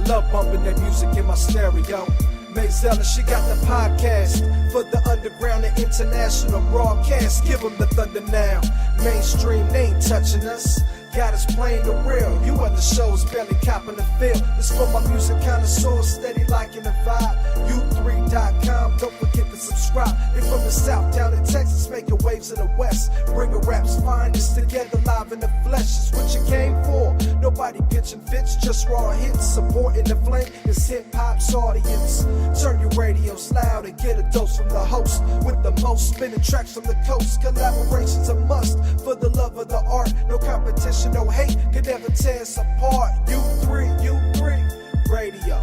love bumping that music in my stereo. Mayzella, she got the podcast for the underground and international broadcast. Give them the thunder now. Mainstream, they ain't touching us. Got us playing the real. You other shows barely copping the feel. This for my music connoisseurs, steady liking the vibe. U3.com, don't forget to subscribe. They from the south down in Texas, making waves in the west. Bringing rap's finest together live in the flesh. It's what you came for. Nobody pitching fits, just raw hits. Supporting the flame is hip hop's audience. Turn your radios loud and get a dose from the host. With the most spinning tracks from the coast. Collaboration's a must for the love of the art. No competition. No hate could never tear us apart. U3, radio.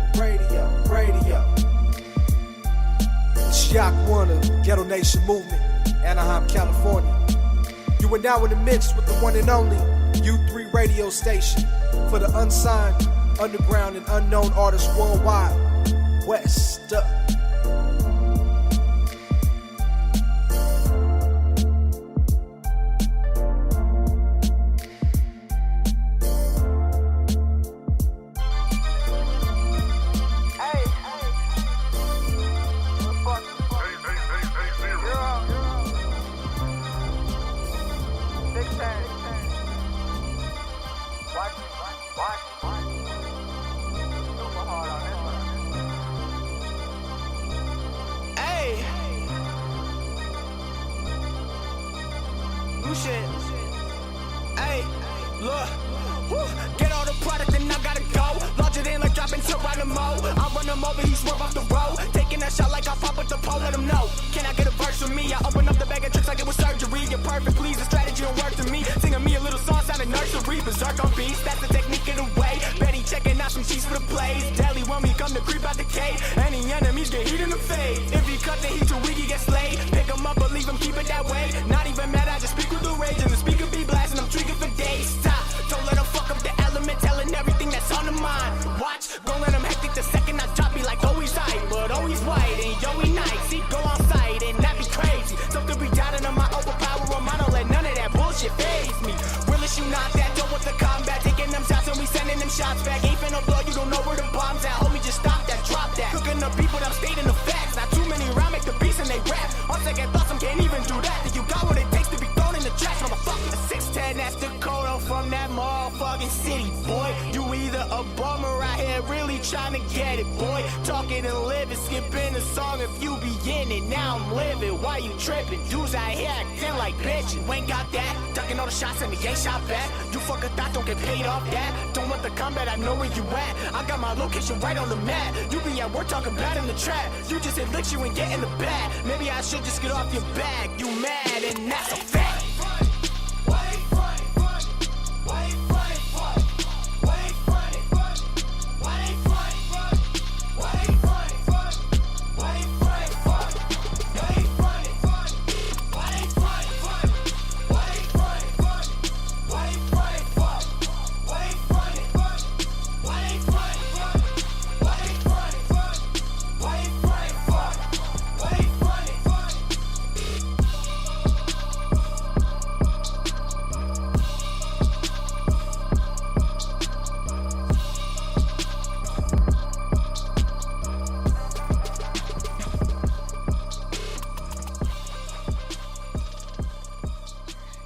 Shock Warner, Ghetto Nation Movement, Anaheim, California. You are now in the mix with the one and only U3 radio station for the unsigned, underground, and unknown artists worldwide. West up. Hey, look, get all the product and I gotta go. Larger than like dropping Geronimo. I run him over, he swerve off the road. Taking that shot like I pop with the pole, let him know. Can I get a verse from me? I open up the bag of tricks like it was surgery. You're perfect, please, the strategy don't work to me. Singing me a little song, sounding nursery. Berserk on beats, that's the technique of the way. Betty checking out some sheets for the plays. Daily when we come to creep out the cave. Any enemies get heat in the face. If he cut the heat too weak, he get slayed. Pick him up, but leave him, keep it that way. Not even mad, I just speak with the rage. And the speaker be blasting, I'm tweaking for days. Stop, don't let him fuck up the element. Telling everything that's on the mind. Watch, don't let him hectic the second I drop me like always hype. But always white and yo, he nice. He go on site and that be crazy. Something be doubting on my overpower him. I don't let none of that bullshit faze me. Realest you not that, done with the combat. Taking them shots and we sending them shots back. Ain't finna blow, you don't know where the bombs at. Homie, just stop that, drop that. Cooking up people, I'm stating the facts. Not too many rhyme, make the beats and they rap. On second thoughts, I can't even do that. Then you got what it takes to be thrown in the trash, motherfucker. 610, that's the code from that motherfucking city, boy. You either a bummer out here really trying to get it, boy. Talking and living, skipping the song if you be in it. Now I'm living, why you tripping? Dudes out here acting like bitch. You ain't got that, ducking all the shots and he ain't shot back. You fuck a thought, don't get paid off that. Don't want the combat, I know where you at. I got my location right on the map. You be at work talking bad in the trap. You just hit licks, you ain't getting the bag. Maybe I should just get off your back. You mad and that's a fact.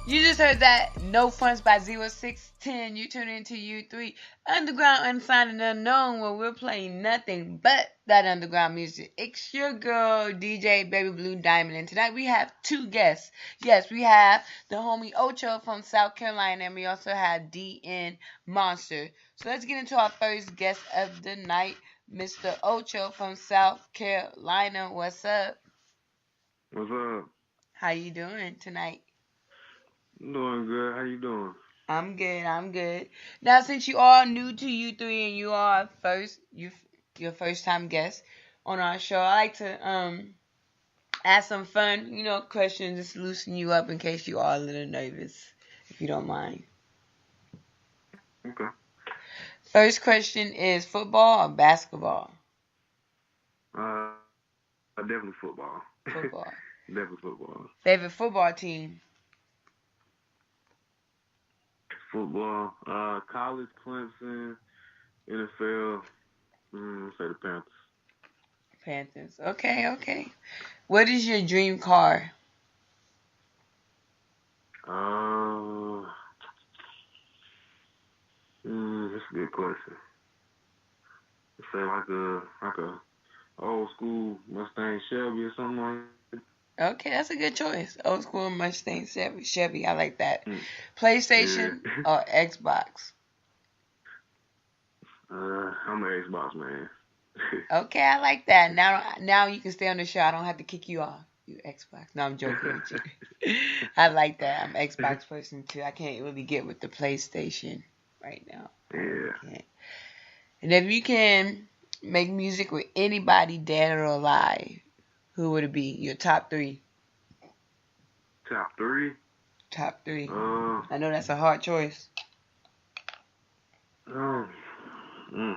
You just heard that No Fronts by 0610. You tune into U3 Underground, Unsigned, and Unknown, where we're playing nothing but that underground music. It's your girl, DJ Baby Blue Diamond, and tonight we have two guests. Yes, we have the homie Ocho from South Carolina, and we also have DN Monster. So let's get into our first guest of the night, Mr. Ocho from South Carolina. What's up? What's up? How you doing tonight? I'm doing good. How you doing? I'm good. Now, since you are new to U3 and you are your first time guest on our show, I like to ask some fun, questions, just loosen you up in case you are a little nervous, if you don't mind. Okay. First question is football or basketball? Definitely football. Football. Definitely football. Favorite football team? Football. College, Clemson, NFL, Say the Panthers. Panthers. Okay, okay. What is your dream car? Uh, that's a good question. Say like a old school Mustang Shelby or something like that. Okay, that's a good choice. Old school Mustang Chevy. I like that. Mm, PlayStation yeah. or Xbox? I'm an Xbox man. Okay, I like that. Now you can stay on the show. I don't have to kick you off. You Xbox. No, I'm joking with you. I like that. I'm an Xbox person too. I can't really get with the PlayStation right now. I really Yeah. can't. And if you can make music with anybody dead or alive, who would it be? Your top three. Top three. Top three. Uh, I know that's a hard choice. um, mm.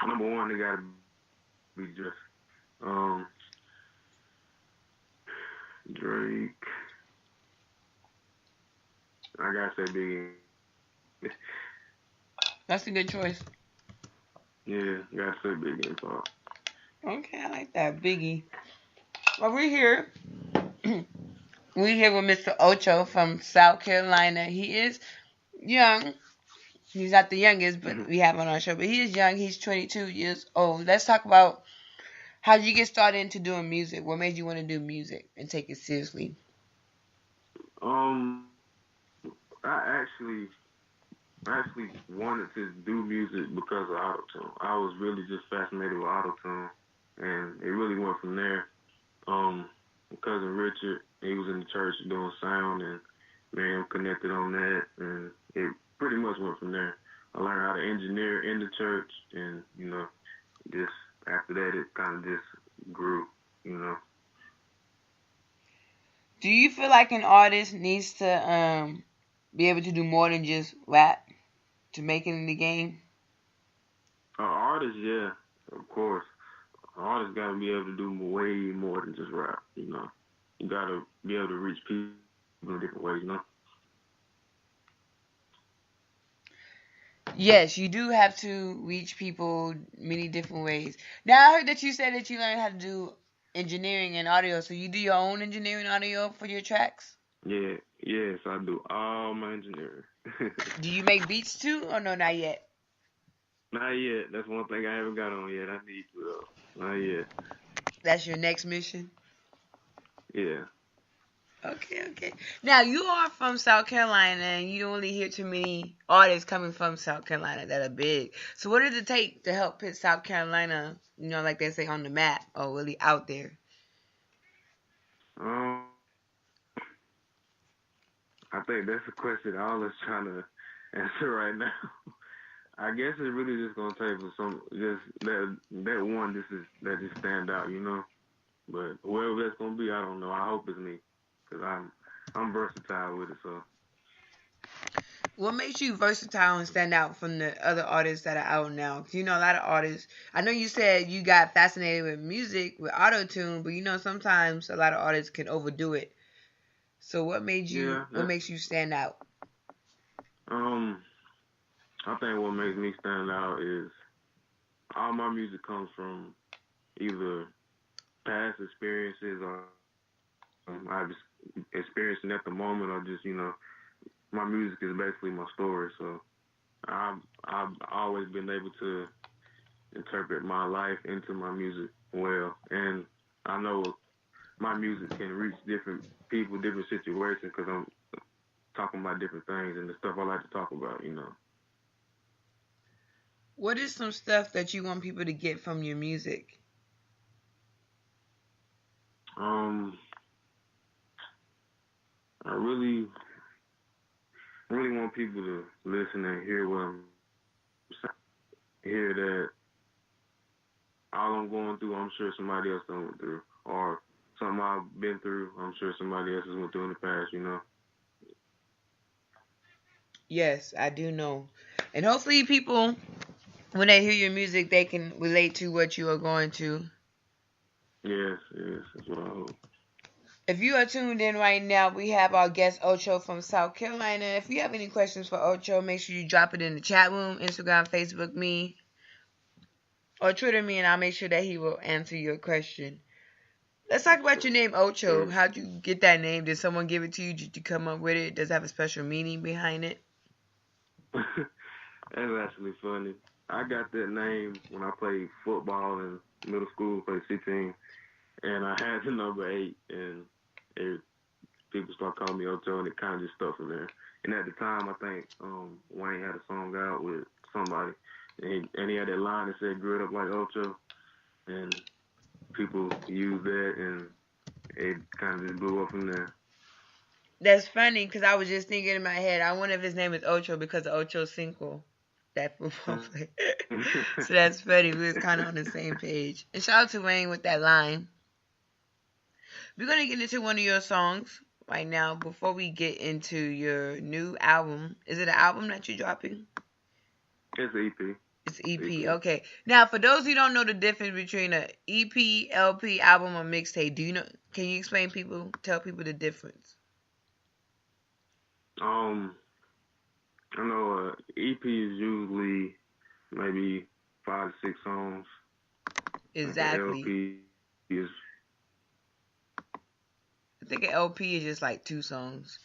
Number one, they gotta be just um Drake. I gotta say Biggie. That's a good choice. Yeah, gotta say Biggie and Pop. Okay, I like that. Biggie. Well, we're here. We're here with Mr. Ocho from South Carolina. He is young. He's not the youngest, but we have him on our show. But he is young. He's 22 years old. Let's talk about how did you get started into doing music? What made you want to do music and take it seriously? Um, I actually wanted to do music because of autotune. I was really just fascinated with autotune, and it really went from there. My cousin Richard, he was in the church doing sound, and man, connected on that, and it pretty much went from there. I learned how to engineer in the church, and just after that, it kind of just grew. You know, Do you feel like an artist needs to be able to do more than just rap to make it in the game? artists, yeah, of course. Artists got to be able to do way more than just rap. You got to be able to reach people in different ways. Yes, you do have to reach people many different ways. Now I heard that you said that you learned how to do engineering and audio, so you do your own engineering audio for your tracks? Yeah, yes, I do all my engineering. Do you make beats too, or no, not yet? Not yet. That's one thing I haven't got on yet. I need to though. Not yet. That's your next mission? Yeah. Okay, okay. Now you are from South Carolina, and you don't really hear too many artists coming from South Carolina that are big. So what did it take to help put South Carolina, like they say, on the map or really out there? Um, I think that's a question all is trying to answer right now. I guess it's really just gonna take for some just that one that just stand out. But whoever that's gonna be, I don't know. I hope it's me, cause I'm versatile with it. So What makes you versatile and stand out from the other artists that are out now? 'Cause a lot of artists. I know you said you got fascinated with music, with auto tune, but sometimes a lot of artists can overdo it. So what yeah, makes you stand out? um, I think what makes me stand out is all my music comes from either past experiences or I've experiencing at the moment, or just my music is basically my story. So I've always been able to interpret my life into my music well, and I know my music can reach different people, different situations, because I'm talking about different things and the stuff I like to talk about. What is some stuff that you want people to get from your music? Um, I really want people to listen and hear what I'm saying. Hear that all I'm going through, I'm sure somebody else done went through, or something I've been through, I'm sure somebody else has went through in the past. Yes, I do know. And hopefully people, when they hear your music, they can relate to what you are going to. Yes, that's what I hope. If you are tuned in right now, we have our guest Ocho from South Carolina. If you have any questions for Ocho, make sure you drop it in the chat room, Instagram, Facebook me, or Twitter me, and I'll make sure that he will answer your question. Let's talk about your name, Ocho. How'd you get that name? Did someone give it to you? Did you come up with it? Does it have a special meaning behind it? That's actually funny. I got that name when I played football in middle school, played C-team, and I had the number 8, and people started calling me Ocho, and it kind of just stuck from there. And at the time, I think Wayne had a song out with somebody, and he had that line that said, "Grew up like Ocho," and people used that, and it kind of just blew up from there. That's funny, because I was just thinking in my head, I wonder if his name is Ocho because of Ocho Cinco, that football player. So that's funny. We was kind of on the same page. And shout out to Wayne with that line. We're going to get into one of your songs right now before we get into your new album. Is it an album that you're dropping? It's an EP. It's EP. Okay. Now, for those who don't know the difference between an EP, LP, album, or mixtape, do you know? Can you tell people the difference? I know EP is usually maybe 5 to 6 songs. Exactly. LP is. I think an LP is just like 2 songs.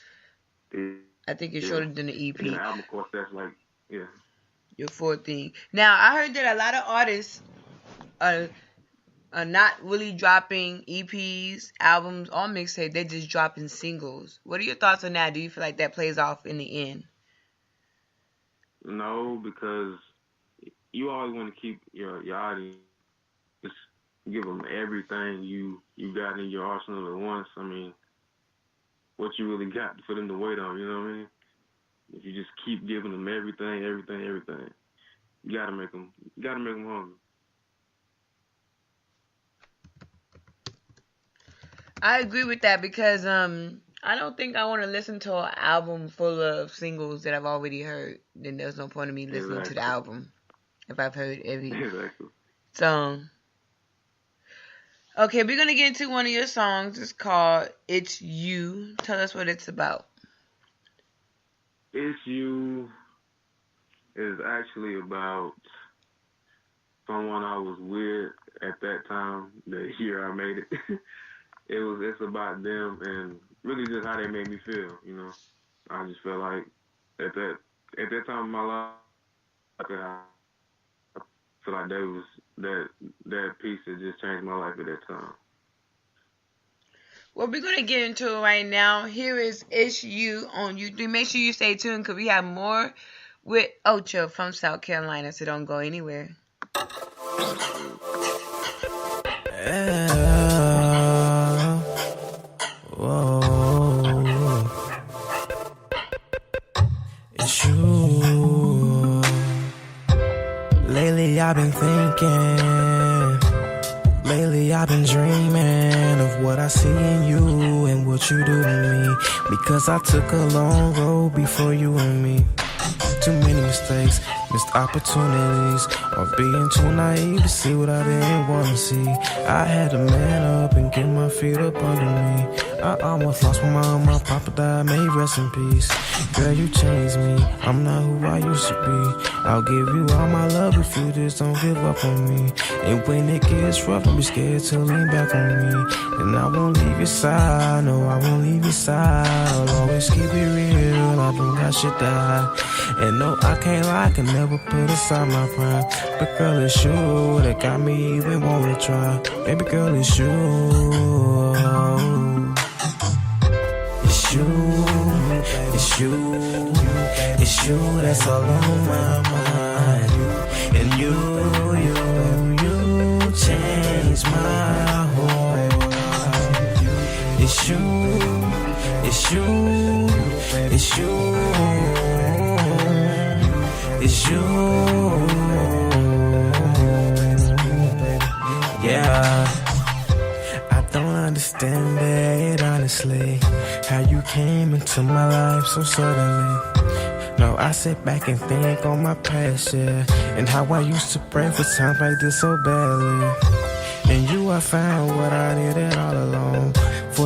I think it's shorter than the EP. And the album, of course, that's like, yeah. Your 4th thing. Now, I heard that a lot of artists are not really dropping EPs, albums, or mixtape. They're just dropping singles. What are your thoughts on that? Do you feel like that plays off in the end? No, because you always want to keep your audience, just give them everything you got in your arsenal at once. I mean, what you really got for them to wait on, you know what I mean? If you just keep giving them everything, you gotta make them hungry. I agree with that because I don't think I want to listen to an album full of singles that I've already heard. Then there's no point in me listening to the album if I've heard every song. Okay, we're gonna get into one of your songs. It's called "It's You." Tell us what it's about. It's You is actually about someone I was with at that time, the year I made it. It's about them and really just how they made me feel, you know. I just felt like at that time in my life, I feel like that piece that just changed my life at that time. Well, we're going to get into it right now. Here is It's You on YouTube. Make sure you stay tuned because we have more with Ocho from South Carolina, so don't go anywhere. It's you. Lately I've been thinking. Lately I've been dreaming of what I see in you and what you do to me. Because I took a long road before you and me. Too many mistakes, missed opportunities, or being too naive to see what I didn't want to see. I had to man up and get my feet up under me. I almost lost my mom, my papa died, may rest in peace. Girl, you changed me, I'm not who I used to be. I'll give you all my love if you just don't give up on me. And when it gets rough, don't be scared to lean back on me. And I won't leave your side, no, I won't leave your side. I'll always keep it real, I don't got shit to hide. And no, I can't lie, I can never put aside my pride. But girl, it's you that got me even wanna try. Baby girl, it's you. It's you, it's you, it's you that's all on my mind. And you changed my whole life. It's you, it's you, it's you, it's you. Yeah, I don't understand it honestly. How you came into my life so suddenly. No, I sit back and think on my past, yeah. And how I used to pray for times like this so badly. And you, I found what I needed all along. For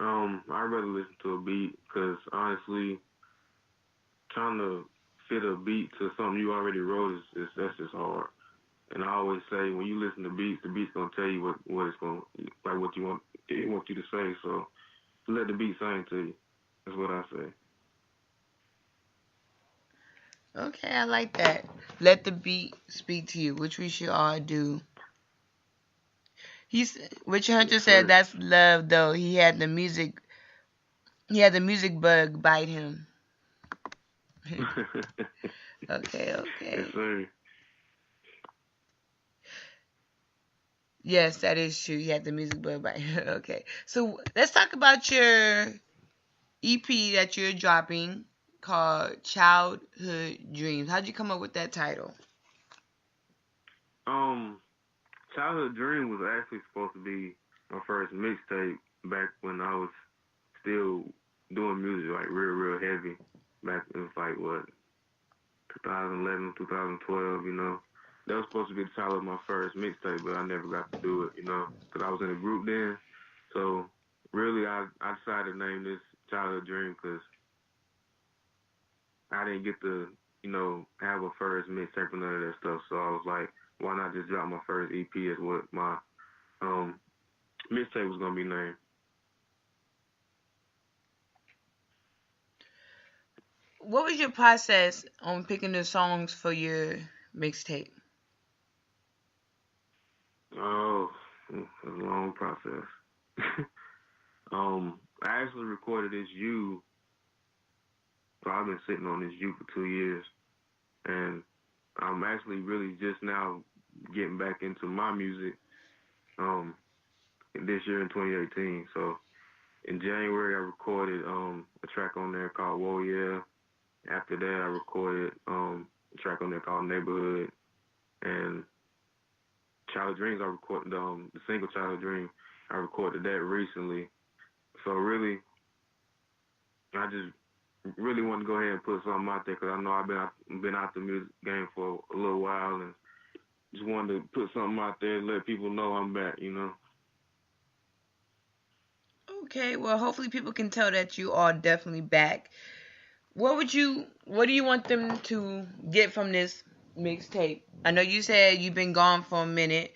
I'd rather listen to a beat because honestly, trying to fit a beat to something you already wrote is that's just hard. And I always say when you listen to beats, the beat's gonna tell you what it's gonna like what you want it want you to say. So let the beat sing to you. That's what I say. Okay, I like that. Let the beat speak to you, which we should all do. Richard Hunter Yes, said sir. that's love though. He had the music bug bite him. Okay, Yes, okay. sir. Yes, that is true. He had the music bug bite him. Okay. So let's talk about your EP that you're dropping called Childhood Dreams. How'd you come up with that title? Childhood Dream was actually supposed to be my first mixtape back when I was still doing music like real heavy. Back it was like what 2011, 2012, you know. That was supposed to be the title of my first mixtape, but I never got to do it, you know, because I was in a group then. So really, I decided to name this Childhood Dream because I didn't get to, you know, have a first mixtape and none of that stuff. So I was like, why not just drop my first EP as what my mixtape was gonna be named. What was your process on picking the songs for your mixtape? Oh, it was a long process. I actually recorded this U. So I've been sitting on this U for 2 years, and I'm actually really just now getting back into my music. This year in 2018. So in January I recorded a track on there called Whoa Yeah. After that I recorded a track on there called Neighborhood, and Childhood Dreams I recorded the single Childhood Dream. I recorded that recently. So really, I just really want to go ahead and put something out there because I know I've been out the music game for a little while and just wanted to put something out there and let people know I'm back, you know. Okay, well, hopefully people can tell that you are definitely back. What do you want them to get from this mixtape? I know you said you've been gone for a minute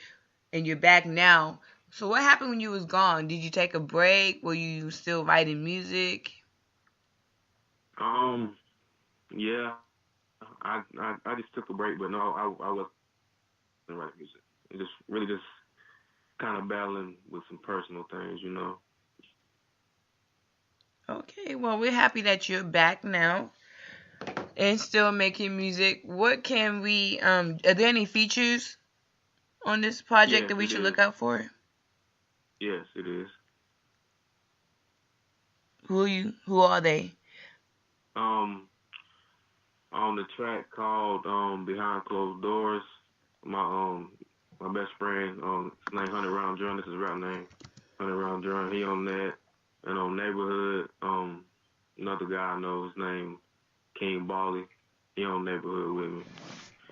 and you're back now. So what happened when you was gone? Did you take a break? Were you still writing music? Yeah, I just took a break, but no, I wasn't writing music. It just really just kind of battling with some personal things, you know. Okay, well, we're happy that you're back now and still making music. What can we are there any features on this project Yes, that we it should is. look out for? Yes, it is. Who are they? Um, on the track called Behind Closed Doors, my best friend, his name Hunter Round Drum, this is his rap name. Hunter Round Drum, he on that. And on Neighborhood, another guy I know, his name King Bally, he on Neighborhood with me.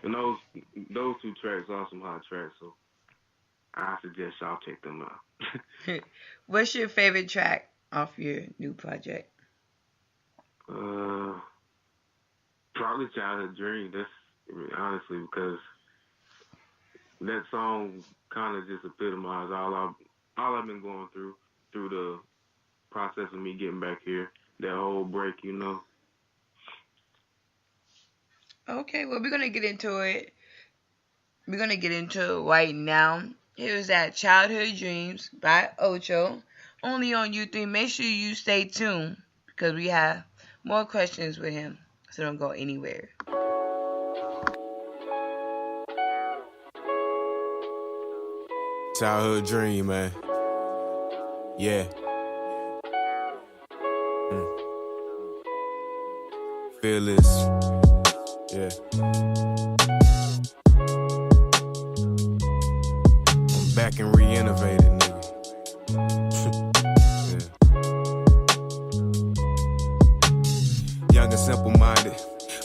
And those two tracks are some hot tracks, so I suggest y'all check them out. What's your favorite track off your new project? Probably Childhood Dream. That's honestly because that song kind of just epitomized all I've been going through the process of me getting back here. That whole break, you know. Okay, well, we're gonna get into it. We're gonna get into it right now. Here's that Childhood Dreams by Ocho, only on U3. Make sure you stay tuned because we have more questions with him. So don't go anywhere. Childhood dream, man. Yeah. Feel this. Yeah. I'm back and re-innovated, nigga. Yeah. Young and simple-minded.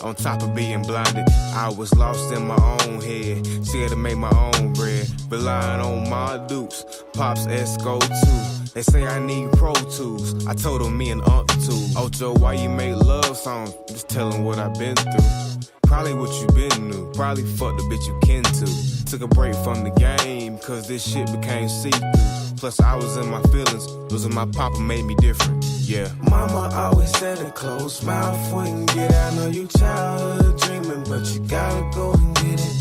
On top of being blinded, I was lost in my own head. Scared to make my own bread. Relying on my dupes. Pops Esco too. They say I need Pro Tools. I told them me and Uncle too. Ocho, why you make love songs? Just tell them what I've been through. Probably what you been through. Probably fucked the bitch you kin to. Took a break from the game, cause this shit became see-through. Plus I was in my feelings. Losing my papa made me different. Yeah. Mama always said a closed mouth wouldn't get out. I know you childhood dreaming, but you gotta go and get it.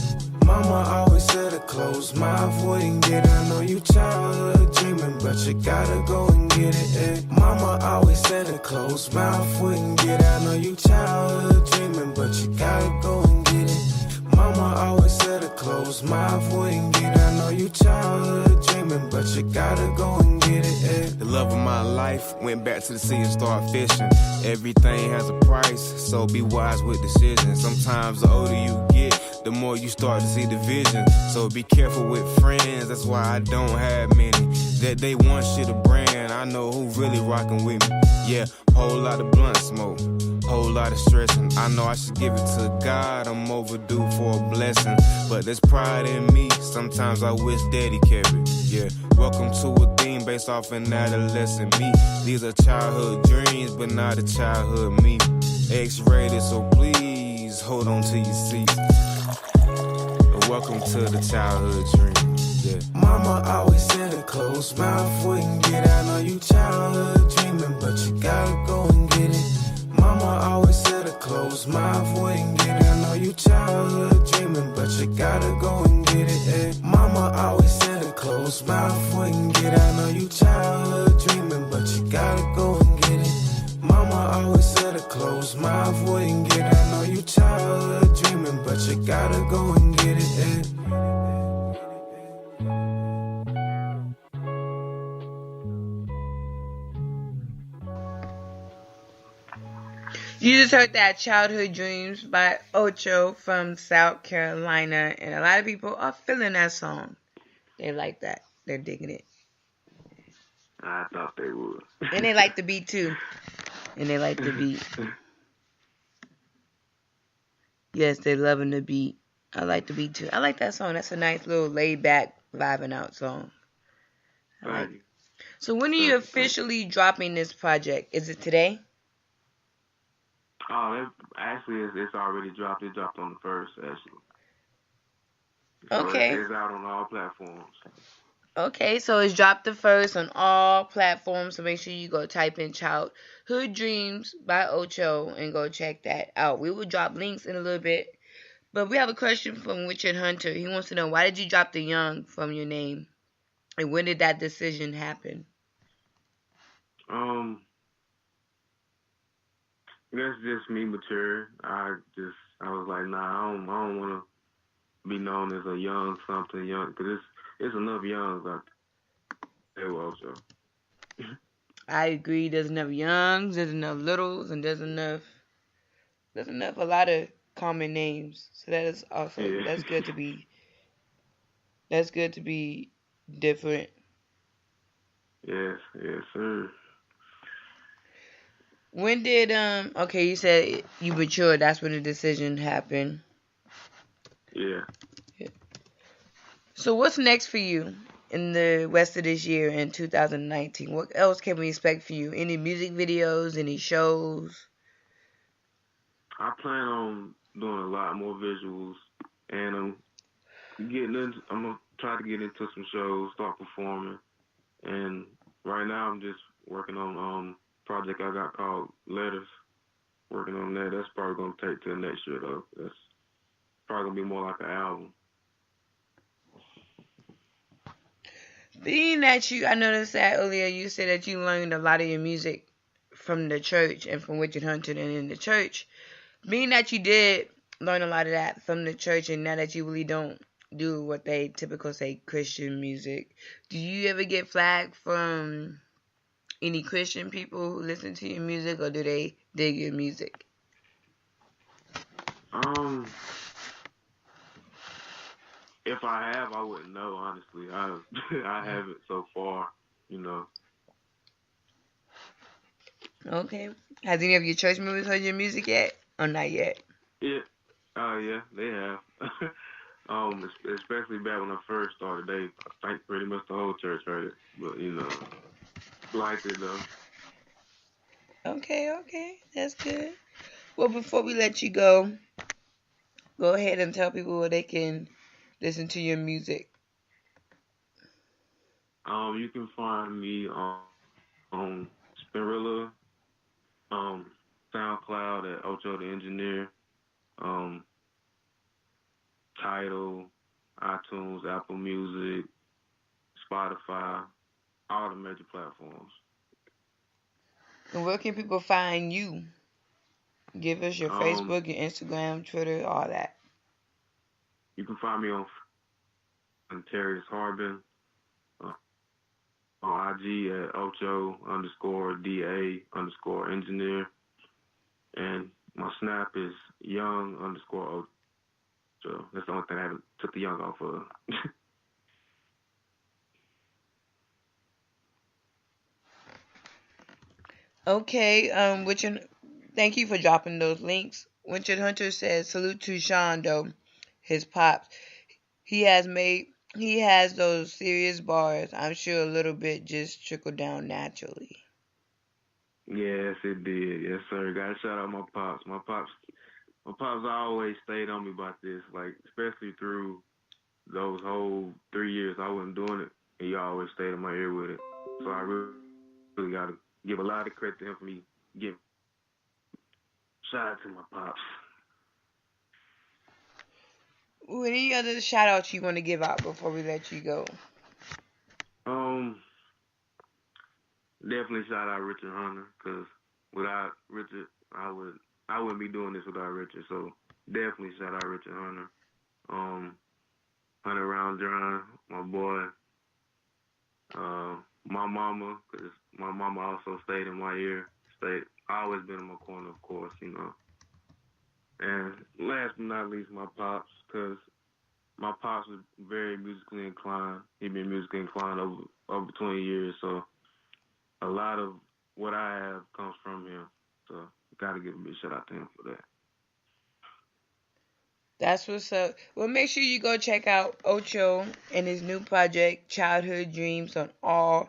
Mama always said a closed mouth wouldn't get it. I know you childhood dreaming, but you gotta go and get it. Eh. Mama always said a closed mouth wouldn't get it. I know you childhood dreaming, but you gotta go and get it. Mama always said a closed mouth wouldn't get it. I know you childhood dreaming, but you gotta go and get it. Eh. The love of my life went back to the sea and started fishing. Everything has a price, so be wise with decisions. Sometimes the older you get, the more you start to see the vision. So be careful with friends, that's why I don't have many. That they want shit a brand, I know who really rockin' with me. Yeah, whole lot of blunt smoke, whole lot of stressing. I know I should give it to God, I'm overdue for a blessing. But there's pride in me, sometimes I wish daddy kept it. Yeah, welcome to a theme based off an adolescent me. These are childhood dreams, but not a childhood me. X-rated, so please hold on to your seats. Welcome to the childhood dream. Yeah. Mama always said a closed mouth wouldn't get out. I know you childhood dreaming, but you gotta go and get it. Mama always said a closed mouth wouldn't get it. I know you childhood dreaming, but you gotta go and get it. Eh. Mama always said a closed mouth wouldn't get it. I know you childhood dreaming, but you gotta go and get it. Mama always said a closed mouth wouldn't get it. I know you childhood dreaming, but you gotta go and get it. Eh. You just heard that Childhood Dreams by Ocho from South Carolina. And a lot of people are feeling that song. They like that. They're digging it. I thought they would. And they like the beat too. And they like the beat. Yes, they're loving the beat. I like the beat too. I like that song. That's a nice little laid back, vibing out song. I like it. So when are you officially dropping this project? Is it today? Oh, it's already dropped. It dropped on the 1st, actually. So Okay. It's out on all platforms. Okay, so it's dropped the 1st on all platforms. So make sure you go type in Childhood Dreams by Ocho and go check that out. We will drop links in a little bit. But we have a question from Richard Hunter. He wants to know, why did you drop the Young from your name? And when did that decision happen? That's just me maturing. I was like, nah, I don't want to be known as a young something young, because it's enough youngs out there. Also. I agree. There's enough youngs, there's enough littles, and there's enough a lot of common names. So that is also that's good to be different. Yes, sir. When did okay, you said you matured, that's when the decision happened. Yeah. So what's next for you in the rest of this year in 2019? What else can we expect for you? Any music videos, any shows? I plan on doing a lot more visuals, and I'm gonna try to get into some shows, start performing, and right now I'm just working on project I got called Letters. Working on that. That's probably gonna take till next year though. That's probably gonna be more like an album. Being that I noticed that earlier you said that you learned a lot of your music from the church and from Richard Hunter and in the church. Being that you did learn a lot of that from the church, and now that you really don't do what they typically say Christian music, do you ever get flagged from any Christian people who listen to your music, or do they dig your music? If I have, I wouldn't know, honestly. I haven't so far, you know. Okay. Has any of your church members heard your music yet? Or not yet? Yeah. Yeah, they have. Especially back when I first started, I think pretty much the whole church heard it. But, liked it though. Okay, that's good. Well, before we let you go ahead and tell people where they can listen to your music. You can find me on Spinrilla, SoundCloud at Ocho the Engineer, Tidal, iTunes, Apple Music, Spotify, all the major platforms. And where can people find you? Give us your Facebook, your Instagram, Twitter, all that. You can find me on Terrence Harbin, on IG at Ocho_DA_engineer. And my Snap is young_Ocho. That's the only thing I haven't took the young off of. Okay, thank you for dropping those links. Richard Hunter says, salute to Sean though, his pops. He has those serious bars. I'm sure a little bit just trickled down naturally. Yes, it did. Yes, sir. Gotta shout out my pops. My pops always stayed on me about this, like, especially through those whole 3 years I wasn't doing it, and he always stayed in my ear with it. So I really gotta give a lot of credit to him for me giving. Shout out to my pops. Any other shout outs you want to give out before we let you go? Definitely shout out Richard Hunter, because without Richard, I wouldn't be doing this without Richard. So definitely shout out Richard Hunter. Hunter Round John, my boy. My mama, because my mama also stayed in my ear. Always been in my corner, of course, And last but not least, my pops, because my pops was very musically inclined. He been musically inclined over 20 years, so a lot of what I have comes from him. So got to give a big shout out to him for that. That's what's up. Well, make sure you go check out Ocho and his new project, Childhood Dreams, on all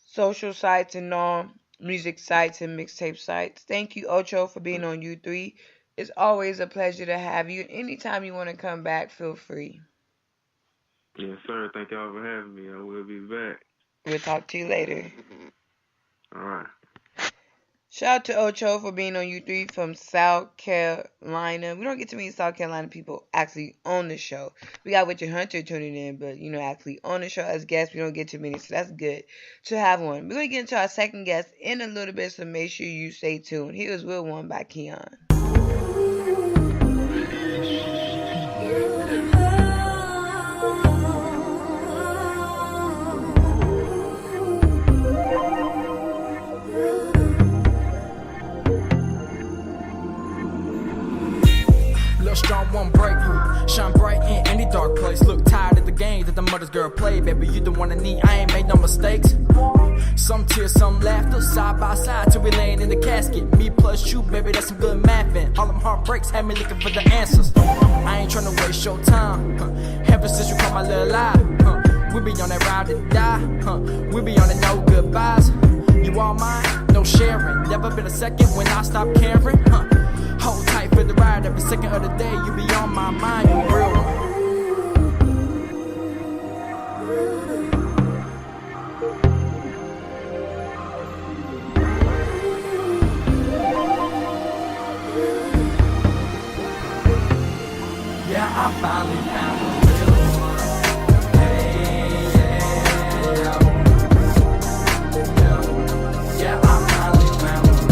social sites and all music sites and mixtape sites. Thank you, Ocho, for being on U3. It's always a pleasure to have you. Anytime you want to come back, feel free. Yes, sir. Thank y'all for having me. I will be back. We'll talk to you later. All right. Shout out to Ocho for being on U3 from South Carolina. We don't get too many South Carolina people actually on the show. We got Richard Hunter tuning in, but, actually on the show as guests, we don't get too many, so that's good to have one. We're going to get into our second guest in a little bit, so make sure you stay tuned. Here's Real One by Keon. Strong one break, shine bright in any dark place. Look tired of the game that the mother's girl played. Baby, you the one I need, I ain't made no mistakes. Some tears, some laughter, side by side till we laying in the casket. Me plus you, baby, that's some good math. And all them heartbreaks had me looking for the answers. I ain't tryna waste your time. Ever since you caught my little lie, we be on that ride to die. We be on the no goodbyes. You all mine, no sharing. Never been a second when I stop caring. Hold tight for the ride every second of the day. You be on my mind, you a real one. Yeah, I finally found a real one. Hey, yeah. Yeah, I finally found a real one.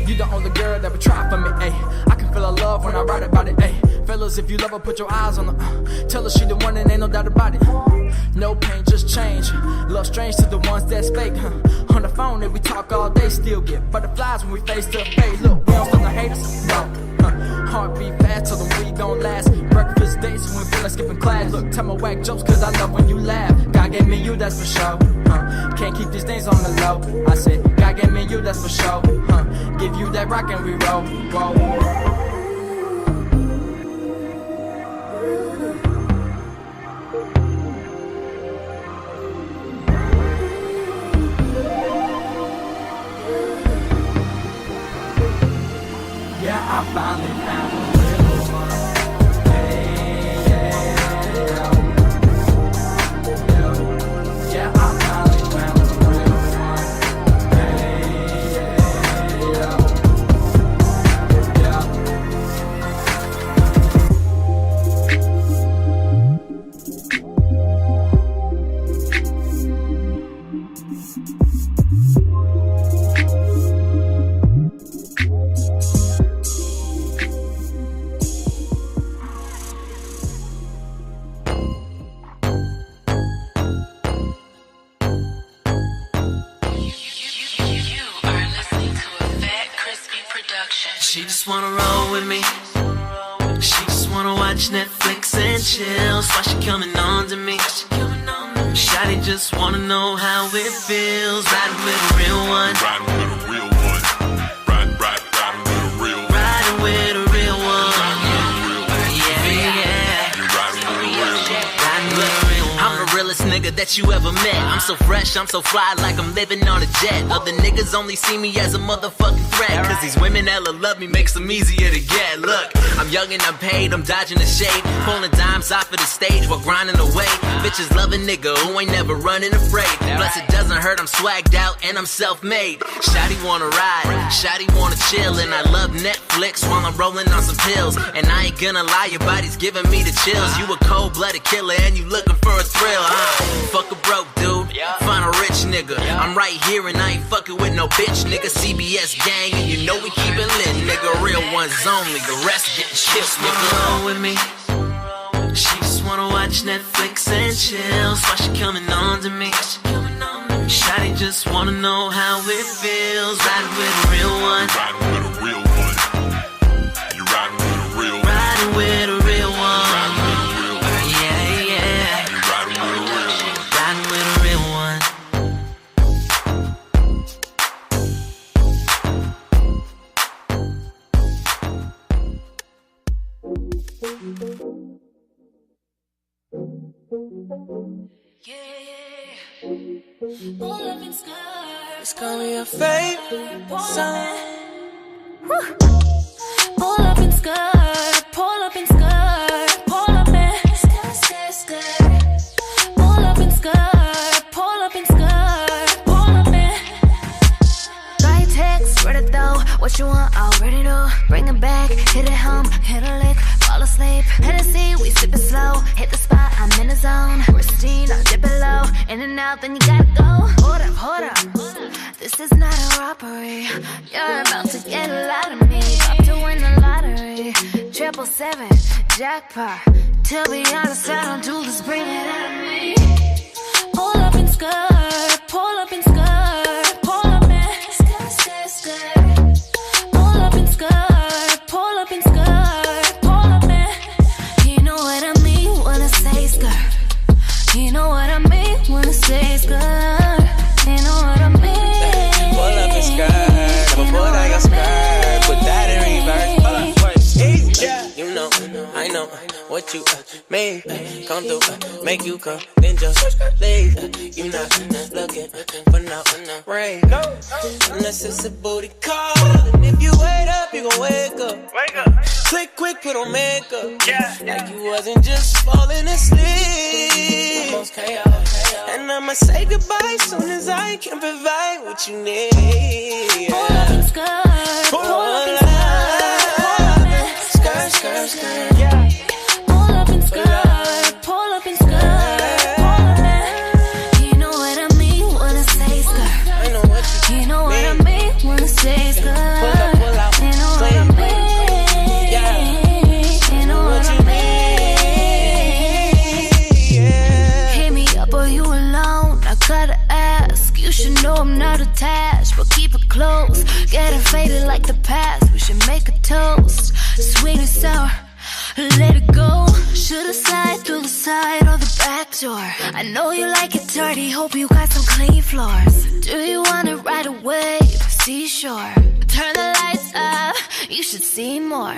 You the only girl that would try for me, ayy. I can feel her love when I write about it, ayy. Fellas, if you love her, put your eyes on her. Tell her she the one and ain't no doubt about it. No pain, just change. Love strange to the ones that's fake, On the phone, and we talk all day, still get butterflies when we face to face. Look, we don't stop to hate us, no. Heartbeat fast till the week gon' last. Breakfast There's days when we feel like skipping class. Look, tell my whack jokes cause I love when you laugh. God gave me you, that's for sure. Can't keep these things on the low. I said, God gave me you, that's for sure. Give you that rock and we roll. Yeah, I finally found a real one. Yeah, I finally found a real one. She just wanna roll with me. She just wanna watch Netflix and chill. That's why she coming on to me. Shawty just wanna know how it feels riding with a real one. Riding with a real one. Riding with a real one. Riding with a real one. I'm the realest nigga that you ever met. I'm so fresh, I'm so fly, like I'm living on a jet. Other niggas only see me as a motherfucking threat. Cause these women hella love me, makes them easier to get. Look, I'm young and I'm paid, I'm dodging the shade. Pulling dimes off of the stage while grinding away. Bitches love a nigga who ain't never running afraid. Plus it doesn't hurt, I'm swagged out and I'm self-made. Shawty wanna ride, shawty wanna chill. And I love Netflix while I'm rolling on some pills. And I ain't gonna lie, your body's giving me the chills. You a cold-blooded killer and you looking for a thrill, Fuck a broke dude, find a rich nigga. I'm right here and I ain't fucking with no bitch, nigga. CBS gang and you know we keep it lit, nigga. Real ones only, the rest getting chips, nigga. Roll with me. She just wanna watch Netflix and chill. That's why she coming on to me. Shawty just wanna know how it feels riding with a real one. Riding with a real one. You riding with a real one. Riding with a real one. Riding with a real one. Yeah. You riding with a real one. Riding with a real one. It's gonna be your favorite song. Pull up in skirt, pull up in skirt, pull up in skirt. Pull up in skirt, pull up in skirt, pull up in. Got your text, read it though. What you want, already know. Bring it back, hit it home, hit a lick, fall asleep. Hennessy, we sip it slow. Hit the spot, I'm in the zone. Christine, I'll dip it low. In and out, then you gotta go. Hold up. This is not a robbery. You're about to get a lot of me. About to win the lottery. 777, jackpot. To be honest, I don't do this, bring it out of me. Pull up in skirt, pull up in skirt, pull up in skirt. Pull up in skirt, pull up in skirt, pull up in. You know what I mean when I say skirt. You know what I mean when I say skirt. You know what I mean. Pull up in skirt, pull down your skirt, put that in reverse. Yeah, you know, I know what you made. Come through, make you come, then just leave. You not looking for no rain, unless it's a booty call. And if you wait up, you gon' wake up. Click quick, put on makeup. Like you wasn't just falling asleep. And I'ma say goodbye soon as I can provide what you need. Pull up in skirt, pull up in skirt. Skirt. Pull up in skirt, pull up in skirt, pull up in. You know what I mean when I say skirt. I know what you know what I mean when I say skirt. Pull out, you know what I mean. Yeah. You know what I mean. Yeah. Hit me up or you alone. I gotta ask. You should know I'm not attached, but keep it close. Getting faded like the past. We should make a toast. Sweet and sour, let it go. Should've slide through the side or the back door. I know you like it dirty, hope you got some clean floors. Do you want it right away? Seashore. Turn the lights up, you should see more.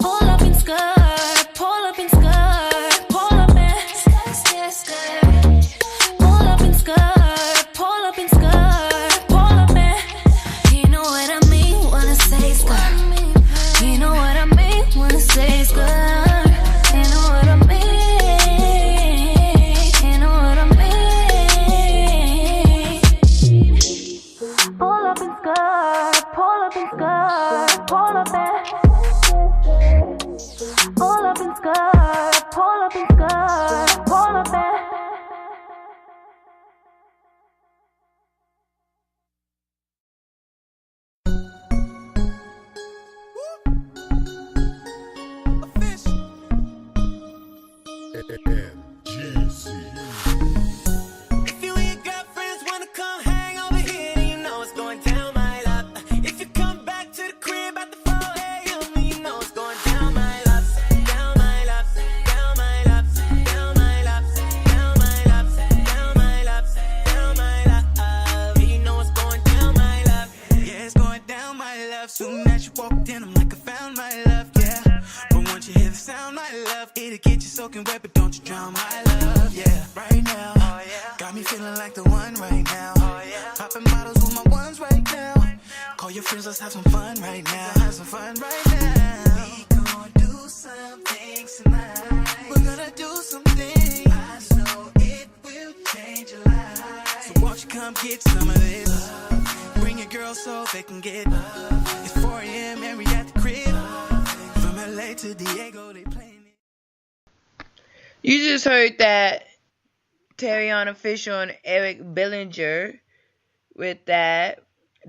Pull up in skirt, pull up in skirt, pull up in skirt, skirt, skirt. Pull up in skirt, pull up in skirt, pull up in. You know what I mean when I say skirt. You know what I mean when I say skirt. If you and your girlfriends wanna come hang over here, then you know it's going down, my love. If you come back to the crib at the 4 a.m., you know it's going down, my love. Down, my love. Down, my love. Down, my love. Down, my love. Down, my love. Down, my love. You know it's going down, my love. Yeah, it's going down, my love. Soon as you walked in, I'm like, I found my love, yeah. But once you hear the sound, my love, it'll get you soaking wet, but don't you drown, my love, yeah. Right now, got me feeling like the one right now. Popping bottles with my ones right now. Call your friends, let's have some fun right now. Have some fun right now. We gonna do some things tonight. We're gonna do some things. I know it will change your life. So won't you come get some of this? Bring your girls so they can get. It's 4 a.m. and we at the crib. From LA to Diego, they playing it. You just heard that Terrion Official and Eric Bellinger with that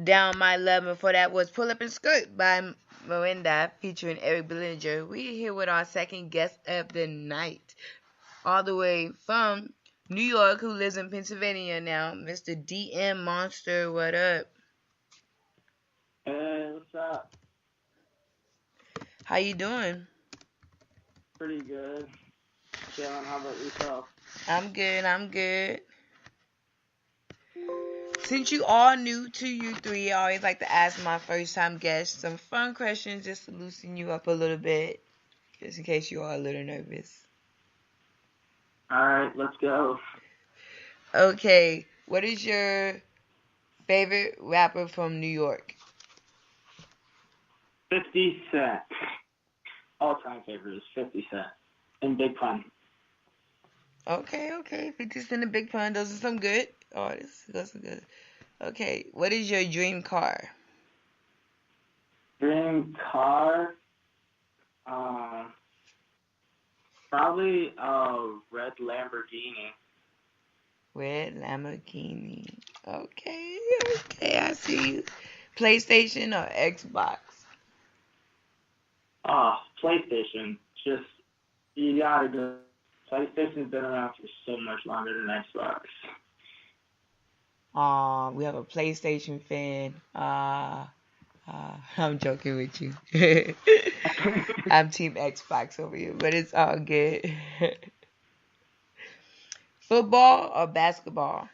Down My Love. Before that was Pull Up and Skirt by Miranda featuring Eric Bellinger. We're here with our second guest of the night, all the way from New York, who lives in Pennsylvania now, Mr. DM Monster. What up? Hey, what's up? How you doing? Pretty good. Chillin', how about yourself? I'm good, I'm good. Since you are new to U3, I always like to ask my first time guests some fun questions just to loosen you up a little bit, just in case you are a little nervous. Alright, let's go. Okay, what is your favorite rapper from New York? 50 Cent. All-time favorite is 50 Cent. And Big Pun. Okay, 50 Cent and Big Pun, those are some good artists. Those are good. Okay, what is your dream car? Dream car? Probably a red Lamborghini. Red Lamborghini. Okay, I see you. PlayStation or Xbox? PlayStation. Just, you gotta go. PlayStation's been around for so much longer than Xbox. We have a PlayStation fan. I'm joking with you. I'm Team Xbox over here, but it's all good. Football or basketball?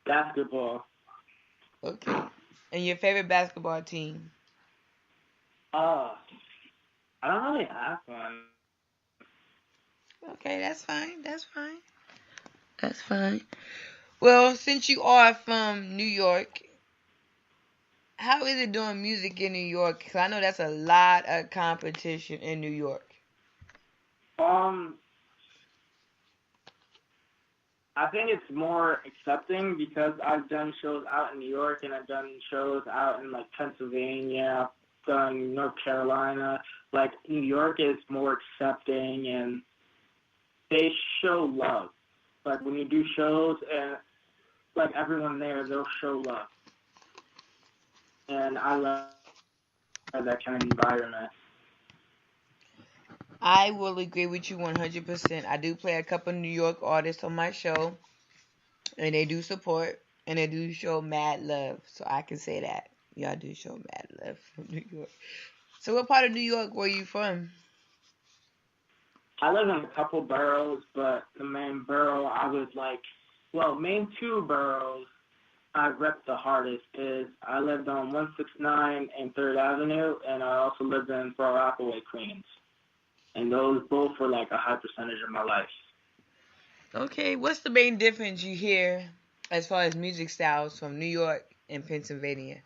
Basketball. Okay. And your favorite basketball team? I don't really have one. Okay, that's fine. Well, since you are from New York, how is it doing music in New York? Because I know that's a lot of competition in New York. I think it's more accepting because I've done shows out in New York and I've done shows out in like Pennsylvania, I've done North Carolina. Like New York is more accepting and they show love. Like when you do shows and like everyone there, they'll show love. And I love that kind of environment. I will agree with you 100%. I do play a couple New York artists on my show, and they do support, and they do show mad love. So I can say that. Y'all do show mad love from New York. So what part of New York were you from? I live in a couple boroughs, but the main borough I was like, well, main two boroughs I rep the hardest is I lived on 169 and 3rd Avenue, and I also lived in Far Rockaway, Queens. And those both were like a high percentage of my life. Okay, what's the main difference you hear as far as music styles from New York and Pennsylvania?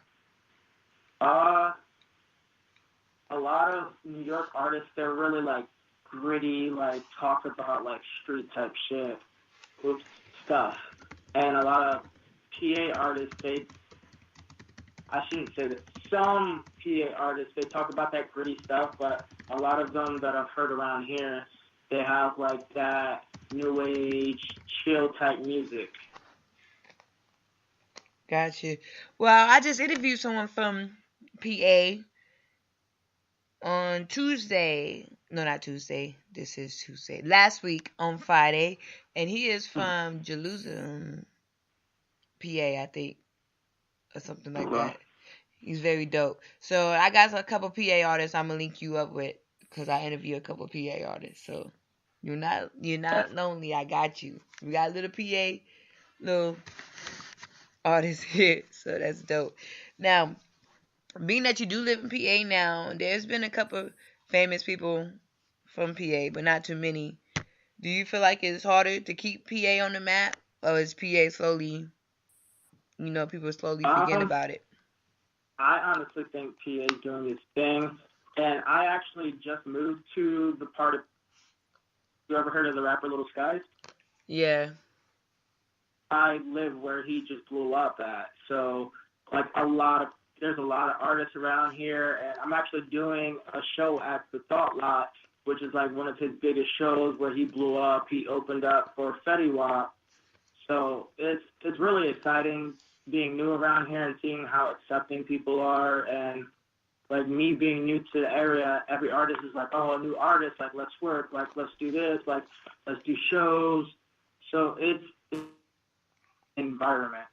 A lot of New York artists, they're really like gritty, like talk about like street type shit, oops, stuff. And a lot of PA artists, I shouldn't say that. Some PA artists, they talk about that gritty stuff, but a lot of them that I've heard around here, they have like that new age, chill type music. Gotcha. Well, I just interviewed someone from PA on Tuesday. No, not Tuesday. This is Tuesday. Last week on Friday. And he is from Jerusalem, PA, I think. Or something like that. He's very dope. So I got a couple PA artists I'm gonna link you up with because I interview a couple PA artists. So you're not lonely. I got you. We got a little PA, little artist here. So that's dope. Now, being that you do live in PA now, there's been a couple famous people from PA, but not too many. Do you feel like it's harder to keep PA on the map, or is PA slowly, people slowly forgetting about it? I honestly think PA is doing its thing, and I actually just moved to the part of. You ever heard of the rapper Little Skies? Yeah. I live where he just blew up at. So, like there's a lot of artists around here, and I'm actually doing a show at the Thought Lot, which is like one of his biggest shows where he blew up. He opened up for Fetty Wap. So it's really exciting being new around here and seeing how accepting people are. And like me being new to the area, every artist is like, oh, a new artist, like let's work, like let's do this, like let's do shows. So it's environment.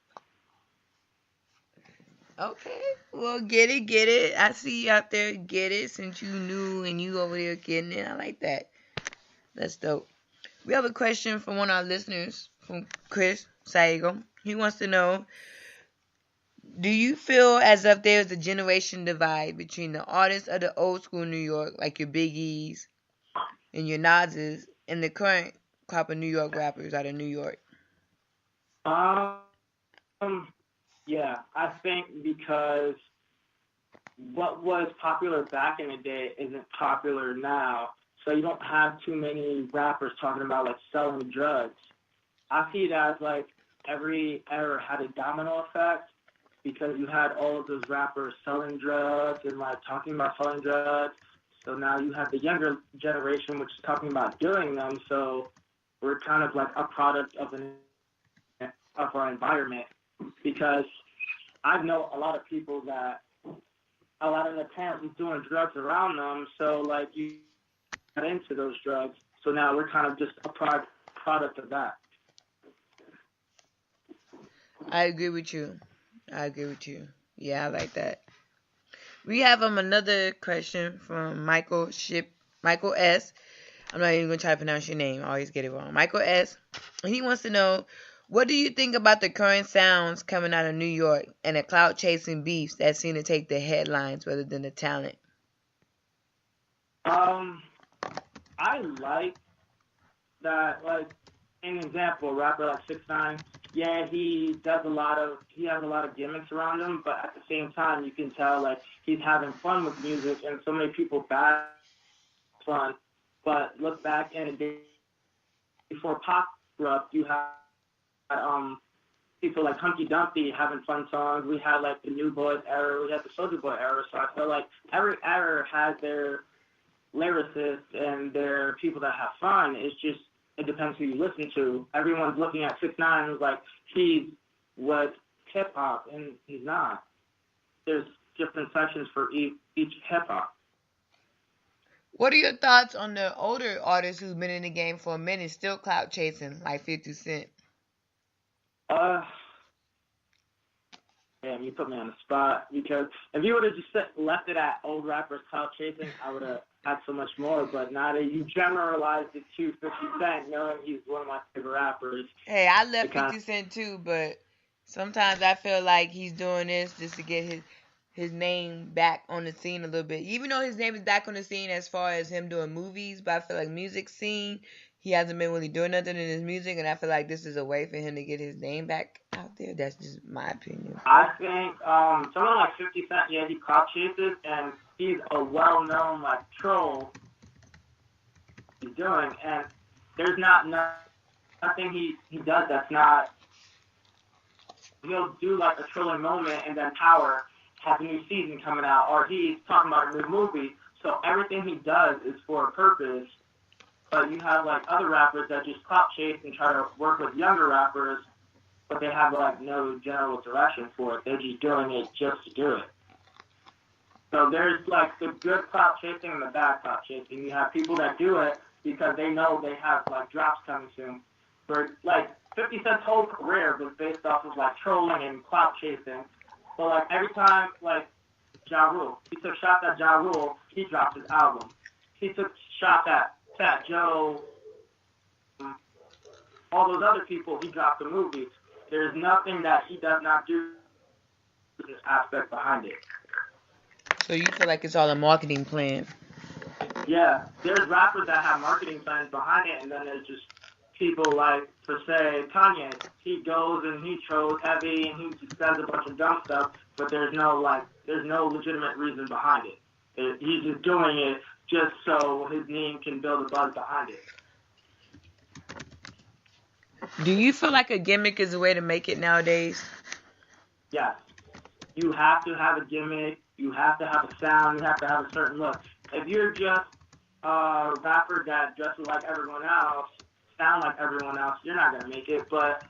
Okay. Well, get it. I see you out there. Get it since you new and you over there getting it. I like that. That's dope. We have a question from one of our listeners, from Chris Saigo. He wants to know, do you feel as if there's a generation divide between the artists of the old school New York, like your Biggies and your Nas's, and the current crop of New York rappers out of New York? Yeah, I think because what was popular back in the day isn't popular now. So you don't have too many rappers talking about like selling drugs. I see it as like every era had a domino effect because you had all of those rappers selling drugs and like talking about selling drugs. So now you have the younger generation which is talking about doing them. So we're kind of like a product of our environment, because I know a lot of people that a lot of their parents was doing drugs around them, so like you got into those drugs. So now we're kind of just a product of that. I agree with you. Yeah, I like that. We have another question from Michael S. I'm not even gonna try to pronounce your name. I always get it wrong. Michael S. He wants to know, what do you think about the current sounds coming out of New York and the clout chasing beefs that seem to take the headlines rather than the talent? I like that. Like an example, a rapper like 6ix9ine. Yeah, he has a lot of gimmicks around him, but at the same time, you can tell like he's having fun with music, and so many people bad fun. But look back in the day before pop rock, you had people like Hunky Dumpty having fun songs. We had like the New Boys era, we had the Soulja Boy era. So I feel like every era has their lyricists and their people that have fun. It depends who you listen to. Everyone's looking at 6ix9ine and like he was hip hop, and he's not. There's different sections for each hip hop. What are your thoughts on the older artists who've been in the game for a minute, still clout chasing, like 50 Cent? Damn, you put me on the spot, because if you would have just left it at old rappers clout chasing, I would have had so much more. But now that you generalized it to 50 Cent, knowing he's one of my favorite rappers. Hey, I love 50 Cent too, but sometimes I feel like he's doing this just to get his name back on the scene a little bit. Even though his name is back on the scene as far as him doing movies, but I feel like music scene, he hasn't been really doing nothing in his music, and I feel like this is a way for him to get his name back out there. That's just my opinion. I think someone like 50 Cent, yeah, he clout chases, and he's a well-known like troll. He's doing, and there's nothing he does that's not. He'll do like a trolling moment, and then Power has a new season coming out, or he's talking about a new movie. So everything he does is for a purpose. But you have like other rappers that just clout chase and try to work with younger rappers, but they have like no general direction for it. They're just doing it just to do it. So there's like the good clout chasing and the bad clout chasing. You have people that do it because they know they have like drops coming soon. For like 50 Cent's whole career was based off of like trolling and clout chasing. So like every time like Ja Rule, he took shots at Ja Rule, he dropped his album. He took shots at Fat Joe, all those other people, he dropped the movies. There's nothing that he does not do this aspect behind it. So you feel like it's all a marketing plan? Yeah, there's rappers that have marketing plans behind it, and then there's just people like, for say, Kanye. He goes and he trolls heavy and he just says a bunch of dumb stuff, but there's no legitimate reason behind it. He's just doing it just so his name can build a buzz behind it. Do you feel like a gimmick is a way to make it nowadays? Yes. You have to have a gimmick. You have to have a sound. You have to have a certain look. If you're just a rapper that dresses like everyone else, sound like everyone else, you're not going to make it. But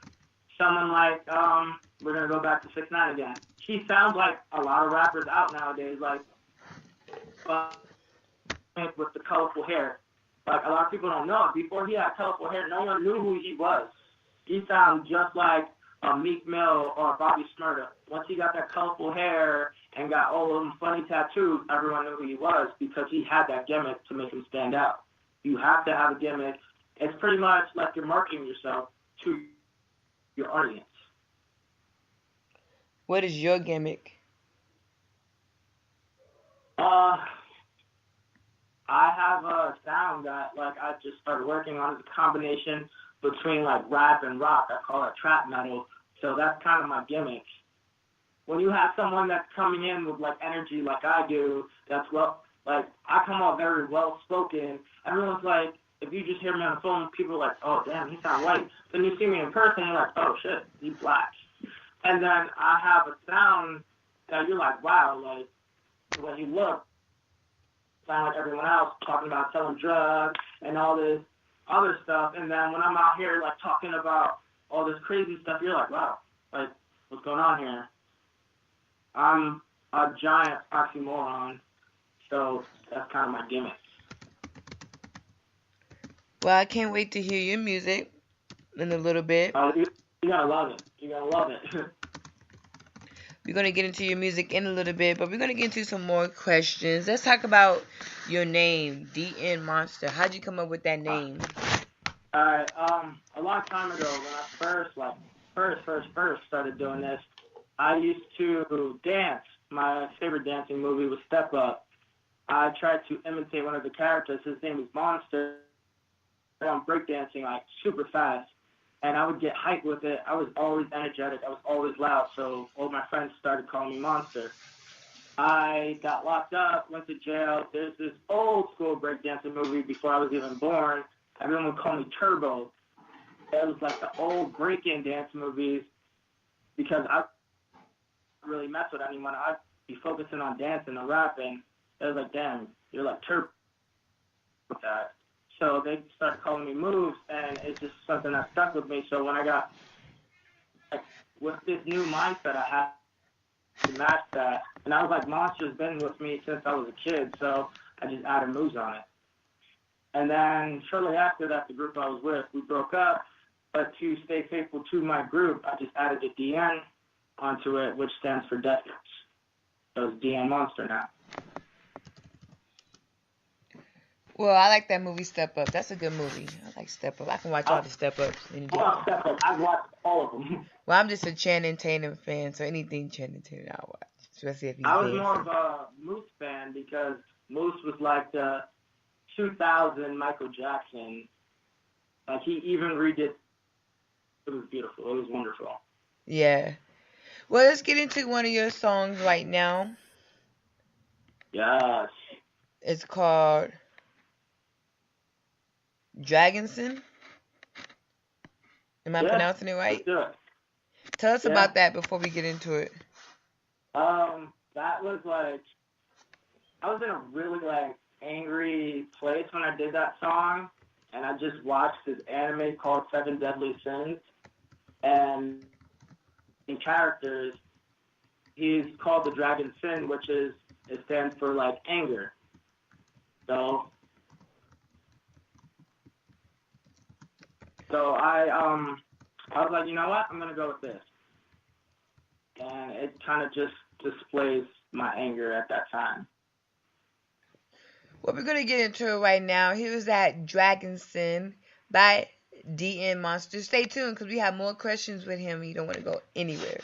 someone like, we're going to go back to 6ix9ine again. He sounds like a lot of rappers out nowadays, like, with the colorful hair. Like, a lot of people don't know. Before he had colorful hair, no one knew who he was. He sounded just like a Meek Mill or Bobby Shmurda. Once he got that colorful hair and got all of them funny tattoos, everyone knew who he was because he had that gimmick to make him stand out. You have to have a gimmick. It's pretty much like you're marketing yourself to your audience. What is your gimmick? I have a sound that like I just started working on. It's a combination between like rap and rock. I call it trap metal. So that's kind of my gimmick. When you have someone that's coming in with like energy like I do, that's like I come off very well spoken. Everyone's like, if you just hear me on the phone, people are like, oh damn, he sounds white. Then you see me in person, you're like, oh shit, he's black. And then I have a sound that you're like, wow, like when you look, sound like everyone else talking about selling drugs and all this other stuff. And then when I'm out here like talking about all this crazy stuff, you're like, wow, like what's going on here? I'm a giant oxymoron, so that's kind of my gimmick. Well, I can't wait to hear your music in a little bit. You're gonna love it. You're gonna love it. We're going to get into your music in a little bit, but we're going to get into some more questions. Let's talk about your name, DN Monster. How'd you come up with that name? Alright, a long time ago when I first started doing this, I used to dance. My favorite dancing movie was Step Up. I tried to imitate one of the characters. His name is Monster. I'm breakdancing like super fast. And I would get hyped with it. I was always energetic. I was always loud. So all my friends started calling me Monster. I got locked up, went to jail. There's this old school breakdancing movie before I was even born. Everyone would call me Turbo. It was like the old break-in dance movies because I didn't really mess with anyone. I'd be focusing on dancing and rapping. It was like, damn, you're like Turbo with that. So they started calling me Moves, and it's just something that stuck with me. So when I got, like, with this new mindset, I had to match that. And I was like, Monster's been with me since I was a kid, so I just added Moves on it. And then shortly after that, the group I was with, we broke up. But to stay faithful to my group, I just added the DN. onto it, which stands for Death Match. So it's DM Monster now. Well, I like that movie Step Up. That's a good movie. I like Step Up. I can watch all the Step Ups. Step Up. I've watched all of them. Well, I'm just a Channing Tatum fan, so anything Channing Tatum I'll watch. Especially if he's I was dancing. more of a Moose fan because Moose was like the 2000 Michael Jackson. Like, he even redid. It was beautiful. It was wonderful. Yeah. Well, let's get into one of your songs right now. Yes. It's called Dragonson. Am I pronouncing it right? Let's do it. Tell us about that before we get into it. That was like, I was in a really like angry place when I did that song, and I just watched this anime called Seven Deadly Sins, and in characters, he's called the Dragon Sin, which is, it stands for like anger. So I was like, you know what, I'm gonna go with this, and it kind of just displays my anger at that time. Well, we're going to get into it right now. Here's that Dragon Sin by DM Monster. Stay tuned because we have more questions with him. You don't want to go anywhere.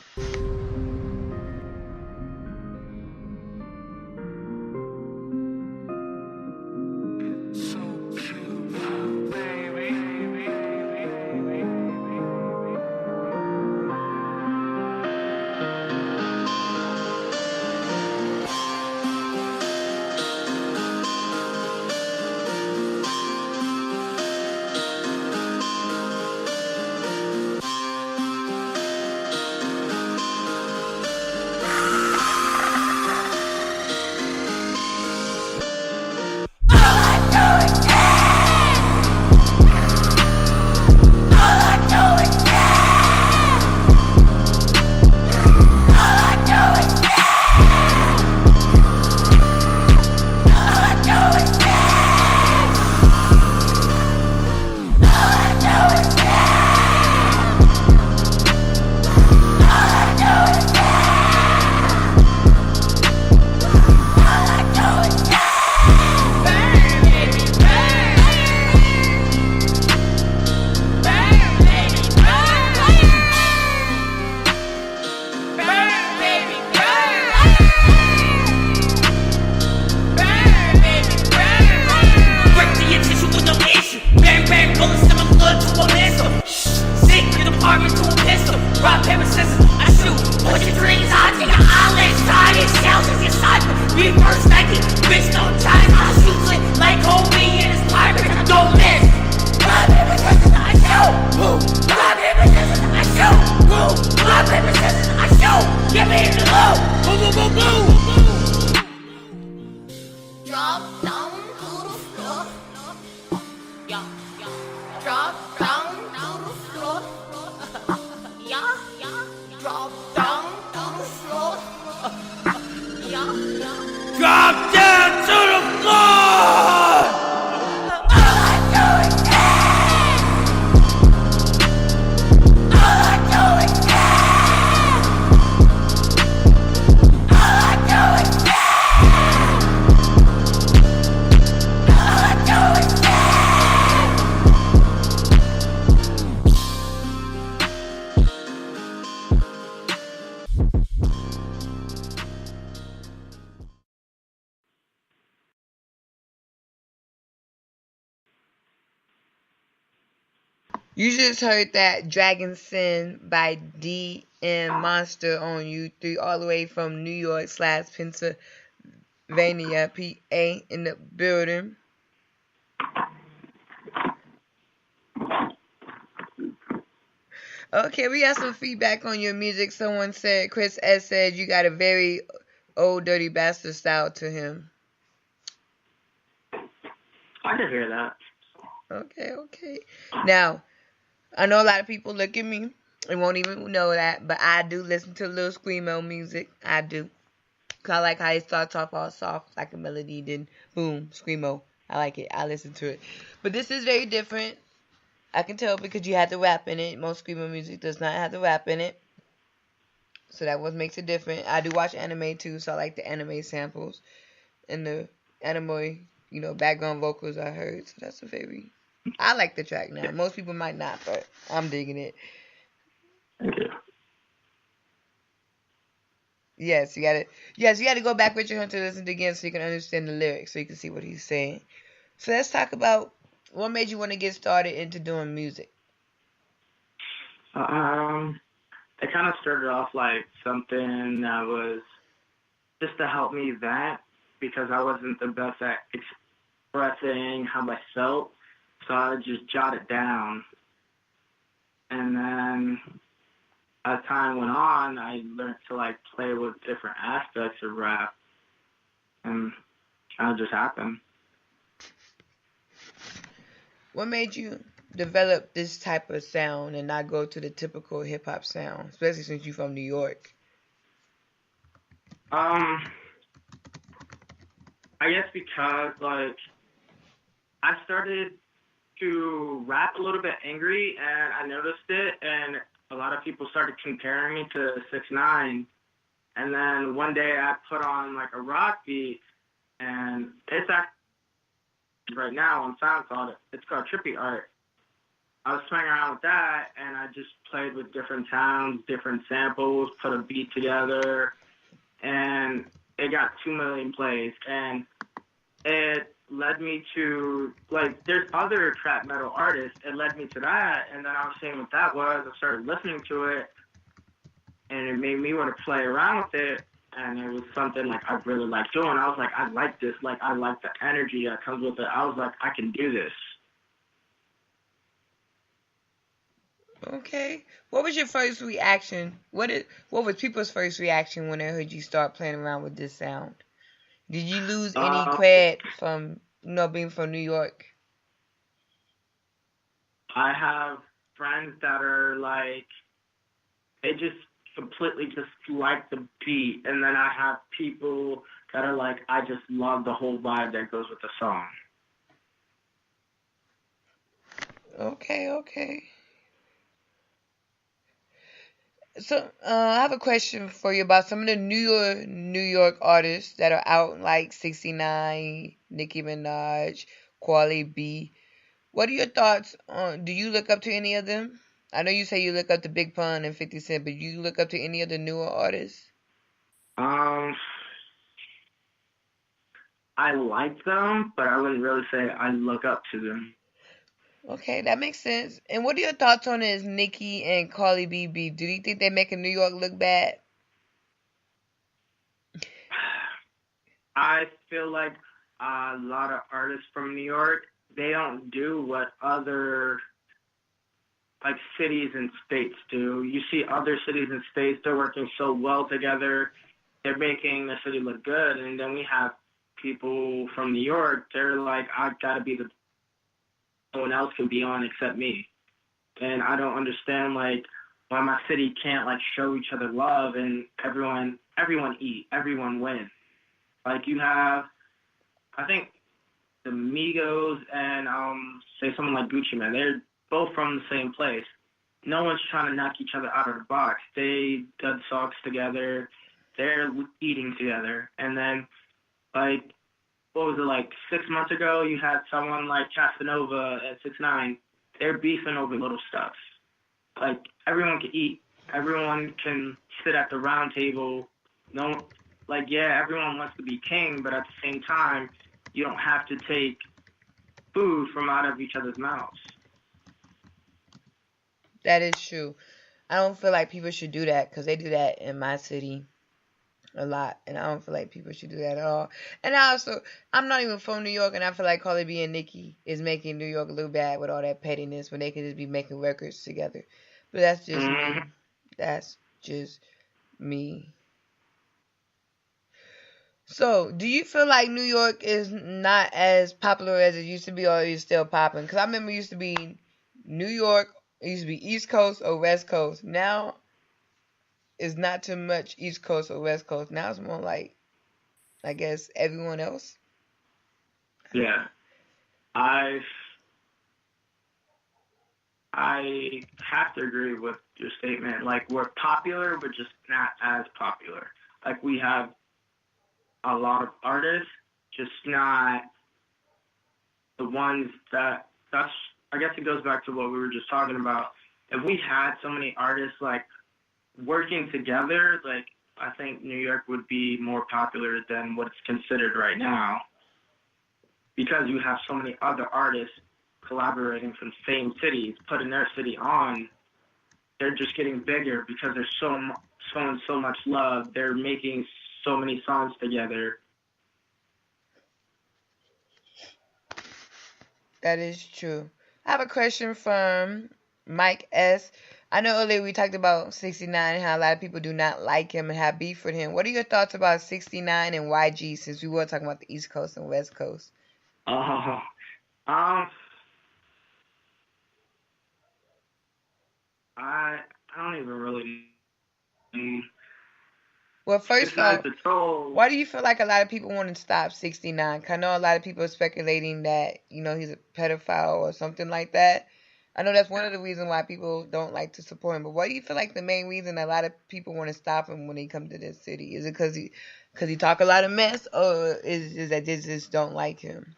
You just heard that Dragon Sin by DM Monster on U3 all the way from New York / Pennsylvania, PA in the building. Okay, we got some feedback on your music. Someone said, Chris S. said you got a very old dirty bastard style to him. I can hear that. Okay. Now, I know a lot of people look at me and won't even know that, but I do listen to a little screamo music. I do. Cause I like how it starts off all soft, like a melody, then boom, screamo. I like it. I listen to it. But this is very different. I can tell because you had the rap in it. Most screamo music does not have the rap in it. So that what makes it different. I do watch anime too, so I like the anime samples and the anime, background vocals I heard. So that's a very, I like the track now. Most people might not, but I'm digging it. Thank you. Yes, you gotta go back with your hunter, listen to it again so you can understand the lyrics, so you can see what he's saying. So let's talk about what made you want to get started into doing music. It kind of started off like something that was just to help me vent because I wasn't the best at expressing how I felt, so I just jot it down. And then as time went on, I learned to like play with different aspects of rap, and kind of just happened. What made you develop this type of sound and not go to the typical hip hop sound, especially since you're from New York? Um, I guess because like I started to rap a little bit angry, and I noticed it, and a lot of people started comparing me to 6ix9ine. And then one day I put on like a rock beat, and it's actually right now on SoundCloud. It's called Trippy Art. I was playing around with that, and I just played with different sounds, different samples, put a beat together, and it got 2 million plays. And it led me to, like, there's other trap metal artists. It led me to that, and then I was seeing what that was. I started listening to it, and it made me want to play around with it, and it was something, like, I really liked doing. I was like, I like this. Like, I like the energy that comes with it. I was like, I can do this. Okay. What was your first reaction? What was people's first reaction when they heard you start playing around with this sound? Did you lose any cred from being from New York? I have friends that are like, they just completely just like the beat, and then I have people that are like, I just love the whole vibe that goes with the song. Okay. So, I have a question for you about some of the New York artists that are out, like 69, Nicki Minaj, Quali B. What are your thoughts on? Do you look up to any of them? I know you say you look up to Big Pun and 50 Cent, but you look up to any of the newer artists? I like them, but I wouldn't really say I look up to them. Okay, that makes sense. And what are your thoughts on this Nicki and Carly B beef? Do you think they making New York look bad? I feel like a lot of artists from New York, they don't do what other like cities and states do. You see other cities and states, they're working so well together. They're making the city look good. And then we have people from New York, they're like, I gotta be the no one else can be on except me. And I don't understand like why my city can't like show each other love and everyone eat, everyone win. Like you have, I think the Migos and say someone like Gucci Man, they're both from the same place. No one's trying to knock each other out of the box. They did songs together. They're eating together. And then like what was it, like 6 months ago you had someone like Casanova at 6ix9ine. They're beefing over little stuff. Like everyone can eat. Everyone can sit at the round table. No, like yeah, everyone wants to be king, but at the same time, you don't have to take food from out of each other's mouths. That is true. I don't feel like people should do that because they do that in my city a lot, and I don't feel like people should do that at all. And I'm not even from New York, and I feel like Carly B and Nicki is making New York look bad with all that pettiness when they could just be making records together. But that's just me. That's just me. So, do you feel like New York is not as popular as it used to be, or is it still popping? Because I remember it used to be New York, it used to be East Coast or West Coast. Now, it's not too much East Coast or West Coast. Now it's more like, I guess, everyone else. Yeah. I've I have to agree with your statement. Like, we're popular, but just not as popular. Like, we have a lot of artists, just not the ones that's, I guess it goes back to what we were just talking about. If we had so many artists, like, working together, like, I think New York would be more popular than what it's considered right now because you have so many other artists collaborating from the same cities, putting their city on. They're just getting bigger because there's showing so much love. They're making so many songs together. That is true. I have a question from Mike S. I know earlier we talked about 69 and how a lot of people do not like him and have beef with him. What are your thoughts about 69 and YG since we were talking about the East Coast and West Coast? Oh, I don't even really. Well, first off, Besides the troll, why do you feel like a lot of people want to stop 69? 'Cause I know a lot of people are speculating that, he's a pedophile or something like that. I know that's one of the reasons why people don't like to support him. But what do you feel like the main reason a lot of people want to stop him when he comes to this city? Is it because he talk a lot of mess, or is that they just don't like him?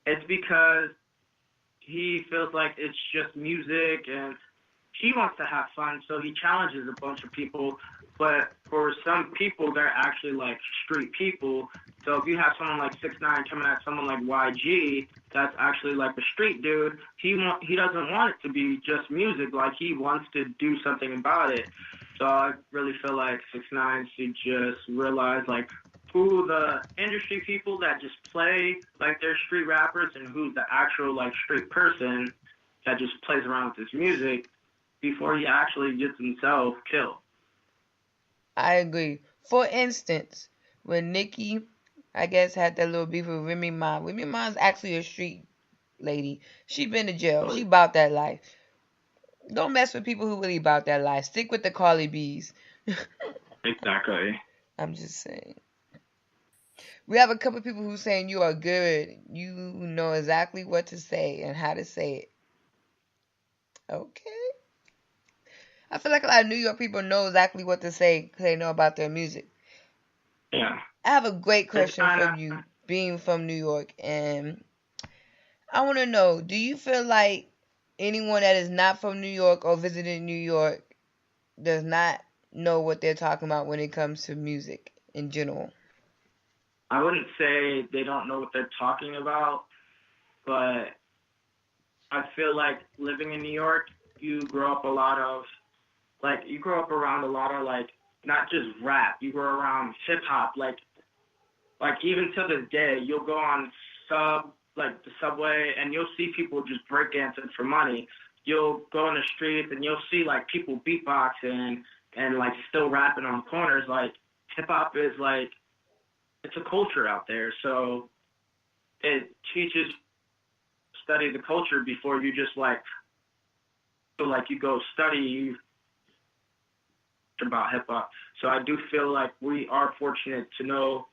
it's because he feels like it's just music and he wants to have fun, so he challenges a bunch of people. But for some people, they're actually like street people. So if you have someone like 6ix9ine coming at someone like YG, that's actually like a street dude. He doesn't want it to be just music. Like, he wants to do something about it. So I really feel like 6ix9ine should just realize like who the industry people that just play like they're street rappers and who's the actual like street person that just plays around with his music before he actually gets himself killed. I agree. For instance, when Nicki, I guess, had that little beef with Remy Ma. Remy Ma's actually a street lady. She been to jail. She about that life. Don't mess with people who really about that life. Stick with the Carly B's. Exactly. I'm just saying. We have a couple people who saying you are good. You know exactly what to say and how to say it. Okay. I feel like a lot of New York people know exactly what to say because they know about their music. Yeah. I have a great question Kinda, for you, being from New York, and I want to know, do you feel like anyone that is not from New York or visited New York does not know what they're talking about when it comes to music in general? I wouldn't say they don't know what they're talking about, but I feel like living in New York, you grow up you grow up around a lot of like not just rap, you grow around hip hop, like even to this day, you'll go on the subway, and you'll see people just breakdancing for money. You'll go in the streets, and you'll see like people beatboxing and like still rapping on corners. Like, hip hop is like, it's a culture out there, so it teaches study the culture before you just like feel like you go study about hip hop. So I do feel like we are fortunate to know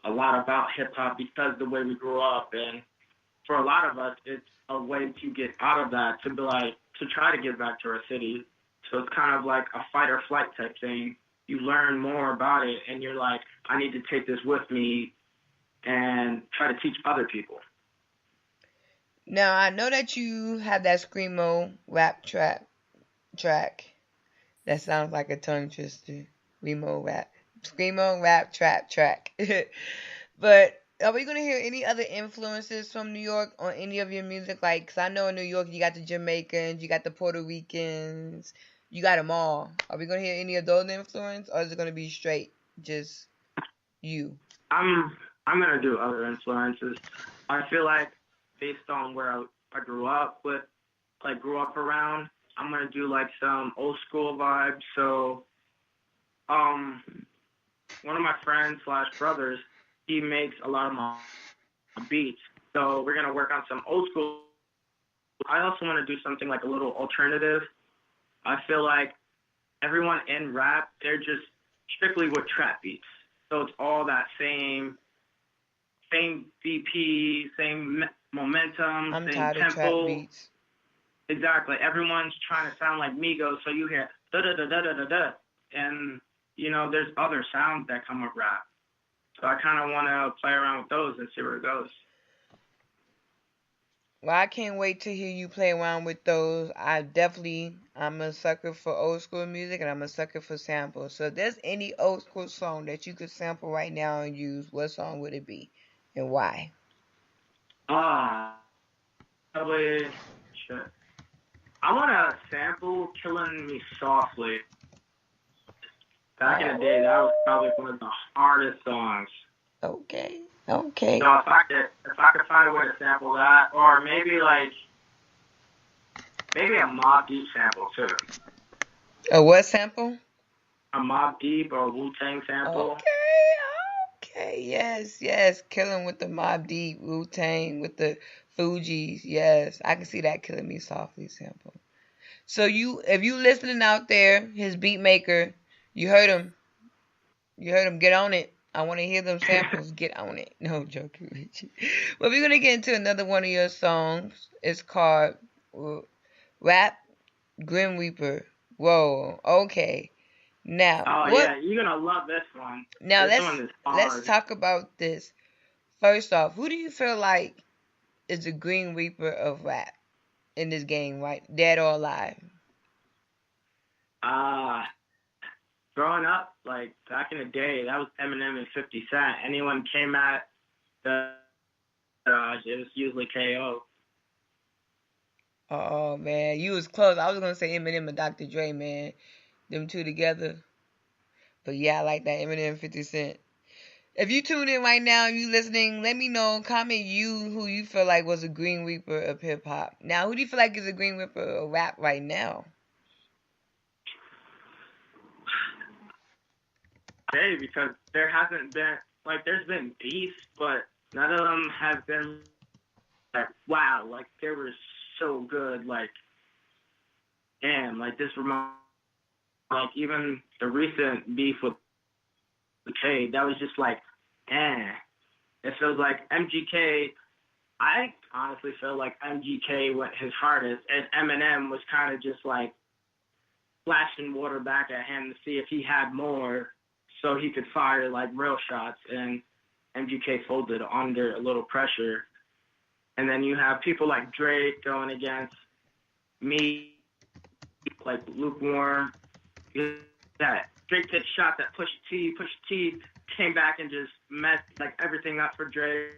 a lot about hip hop because the way we grew up, and for a lot of us, it's a way to get out of that, to be like, to try to get back to our city. So it's kind of like a fight or flight type thing. You learn more about it, and you're like, I need to take this with me and try to teach other people. Now, I know that you have that Screamo rap track. That sounds like a tongue twister. Screamo rap trap track. But are we gonna hear any other influences from New York on any of your music? Like, 'cause I know in New York you got the Jamaicans, you got the Puerto Ricans, you got them all. Are we gonna hear any of those influences, or is it gonna be straight just you? I'm gonna do other influences. I feel like based on where I grew up with, like grew up around, I'm gonna do like some old school vibes. So, one of my friends slash brothers, he makes a lot of my beats. So we're gonna work on some old school. I also want to do something like a little alternative. I feel like everyone in rap, they're just strictly with trap beats. So it's all that same BP, same momentum, I'm same tired of trap tempo. beats. exactly. Everyone's trying to sound like Migos, so you hear da da da da da da da, and there's other sounds that come with rap. So I kind of want to play around with those and see where it goes. Well, I can't wait to hear you play around with those. I'm a sucker for old school music and I'm a sucker for samples. So if there's any old school song that you could sample right now and use, what song would it be and why? Probably. Shit. I want to sample "Killing Me Softly." Back in the day, that was probably one of the hardest songs. Okay. So if I could find a way to sample that, or maybe a Mobb Deep sample too. A what sample? A Mobb Deep or Wu-Tang sample. Okay, yes. Killing with the Mobb Deep, Wu-Tang, with the Fugees. Yes, I can see that Killing Me Softly sample. So if you listening out there, his beat maker, you heard him. Get on it. I want to hear them samples. Get on it. No, joking with you. Well, we're going to get into another one of your songs. It's called Rap Grim Reaper. Whoa, okay. Now, yeah, you're going to love this one. Now, this one is hard. Let's talk about this. First off, who do you feel like is the Green Reaper of rap in this game, right? Dead or alive? Growing up, like back in the day, that was Eminem and 50 Cent. Anyone came at the it was usually KO. Oh man, you was close. I was gonna say Eminem and Dr. Dre, man, them two together. But yeah, I like that Eminem and 50 Cent. If you tuned in right now, you listening, let me know. Comment who you feel like was a Green Reaper of hip hop. Now, who do you feel like is a Green Reaper of rap right now? Hey, because there hasn't been there's been beef, but none of them have been like wow, like they were so good. Like damn, like this reminds even the recent beef with the K, that was just like, It feels like MGK. I honestly feel like MGK went his hardest, and Eminem was kind of just like flashing water back at him to see if he had more, so he could fire like real shots. And MGK folded under a little pressure. And then you have people like Drake going against me, like lukewarm. That Drake took shots at Pusha T came back and just messed like everything up for Drake.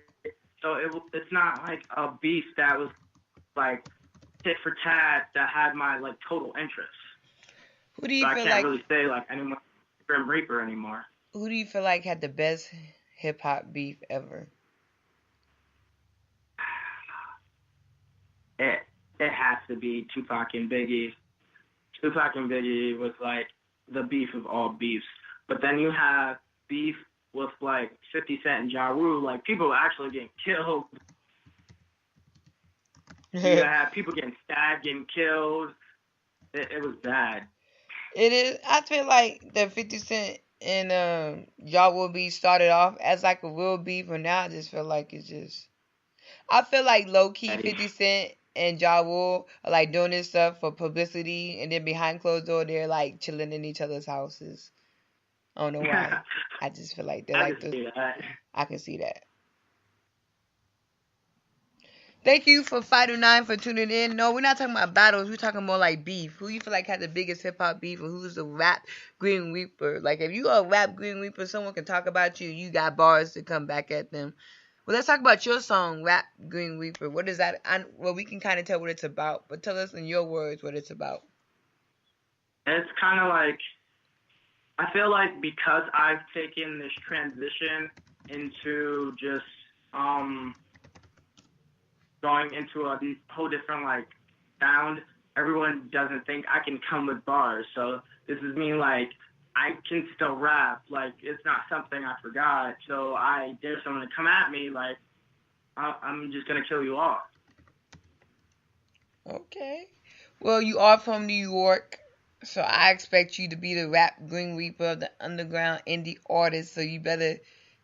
So it's not like a beef that was like tit for tat that had my like total interest. Who do you feel I can't really say like anyone Grim Reaper anymore. Who do you feel like had the best hip hop beef ever? It has to be Tupac and Biggie. Tupac and Biggie was like the beef of all beefs. But then you have beef with like 50 Cent and Ja Rule, like people actually getting killed. You have people getting stabbed, getting killed. It was bad. It is. I feel like the 50 Cent and Ja Rule beef started off as like a real beef, but now I just feel like it's just. I feel like low key 50 Cent and Ja Rule are like doing this stuff for publicity, and then behind closed door they're like chilling in each other's houses. I don't know why. I just feel like they're like this. I can see that. Thank you for Fighter 9 for tuning in. No, we're not talking about battles. We're talking more like beef. Who you feel like had the biggest hip hop beef, or who's the rap Green Reaper? Like if you are a rap Green Reaper, someone can talk about you. You got bars to come back at them. Well, let's talk about your song, Rap Green Reaper. What is that? Well, we can kind of tell what it's about, but tell us in your words what it's about. It's kind of like, I feel like because I've taken this transition into just going into a whole different like sound, everyone doesn't think I can come with bars. So this is me like, I can still rap. Like, it's not something I forgot. So I dare someone to come at me, like, I'm just going to kill you off. Okay. Well, you are from New York, so I expect you to be the rap Green Reaper of the underground indie artist, so you better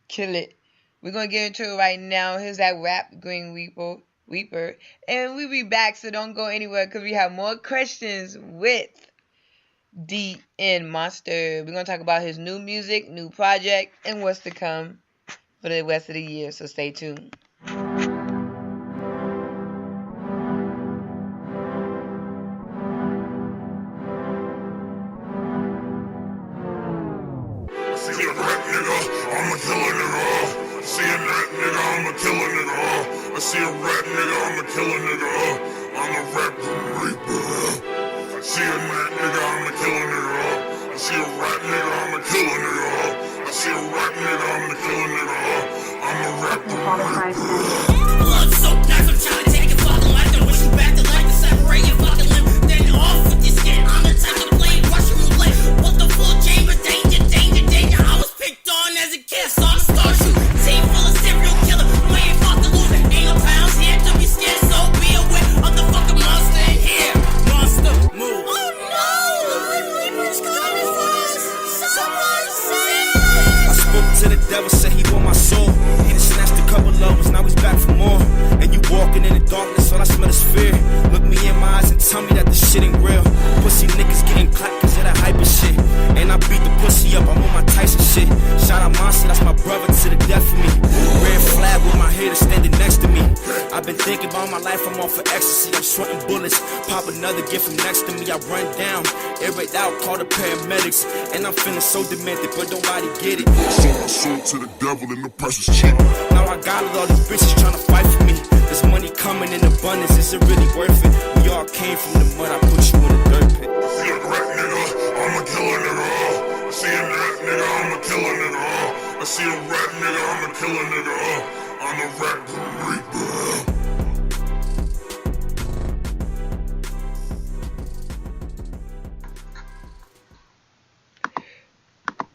kill it. We're going to get into it right now. Here's that rap Green Reaper Weeper. And we'll be back, so don't go anywhere because we have more questions with DN Monster. We're going to talk about his new music, new project, and what's to come for the rest of the year, so stay tuned. See a rat nigga, I'ma kill a nigga. See a rat nigga, I'ma kill a nigga. I see a rat nigga, I'ma kill a nigga. I'm a rat reaper. I see a rat nigga, I'ma kill a nigga. I see a rat nigga, I'ma kill a nigga. I see a rat nigga, I'ma kill a nigga. I'm a rat reaper. Blood so nice, I'm trying to take your fucking life and wish you back to life to separate your fucking limb. Then off with your skin, I'm the type to play Russian roulette. What the full chamber, danger, danger, danger. I was picked on as a kid, so I'm a star shoot. Team full of serial killer, we ain't fucking losing. Ain't no pounds here to be scared, so be aware of the fucking monster in here. Monster, move. Oh no, the Reaper's coming for us. Someone save. I spoke to the devil, said he want my soul. He done snatched a couple lovers, now he's back for more. And you walking in the darkness, all I smell is fear. Look me in my eyes and tell me that this shit ain't real. Pussy niggas getting clapped cause of that hyper shit. And I beat the pussy up, I'm on my Tyson shit. Shout out Monster, that's my brother to the death of me. Red flag with my hater standing next to me. I've been thinking about my life, I'm on for ecstasy. I'm sweating bullets, pop another gift from next to me. I run down, air it out, call the paramedics. And I'm feeling so demented, but nobody get it. Sold my soul to the devil and the price is cheap. Now I got it, all these bitches tryna fight for me. There's money coming in abundance, is it really worth it? We all came from the mud, I put you in the dirt pit. See a rat nigga, I'ma kill a nigga. I see a rat nigga, I'ma kill a nigga. I see a rat nigga, I'ma kill a nigga. I'm a rat reaper.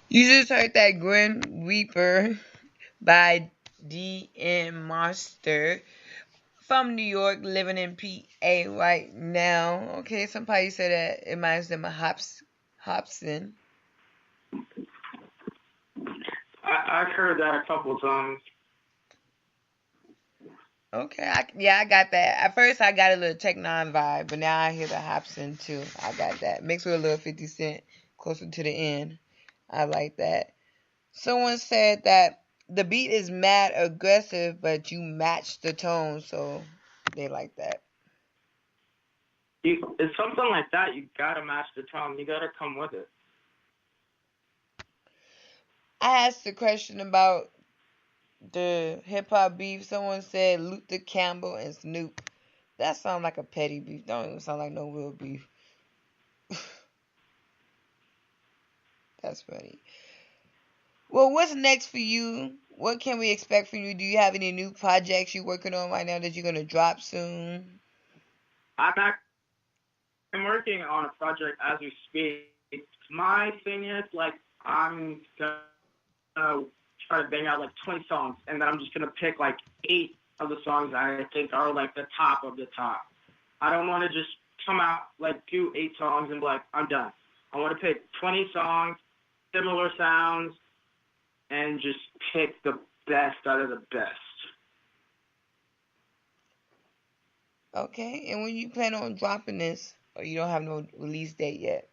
You just heard that Grim Reaper by DN Monster from New York, living in PA right now. Okay, somebody said that it reminds them of Hobson. I've heard that a couple of times. Okay, I got that. At first, I got a little Tech Nine vibe, but now I hear the Hobson too. I got that. Mixed with a little 50 Cent closer to the end. I like that. Someone said that the beat is mad aggressive, but you match the tone, so they like that. It's something like that. You gotta match the tone. You gotta come with it. I asked a question about the hip hop beef. Someone said Luther Campbell and Snoop. That sounds like a petty beef. Don't even sound like no real beef. That's funny. Well, what's next for you? What can we expect from you? Do you have any new projects you're working on right now that you're gonna drop soon? I'm working on a project as we speak. My thing is, like, I'm gonna try to bang out like 20 songs, and then I'm just gonna pick like 8 of the songs I think are like the top of the top. I don't want to just come out, like, do 8 songs and be like, I'm done. I want to pick 20 songs, similar sounds, and just pick the best out of the best. Okay, and when you plan on dropping this, or you don't have no release date yet?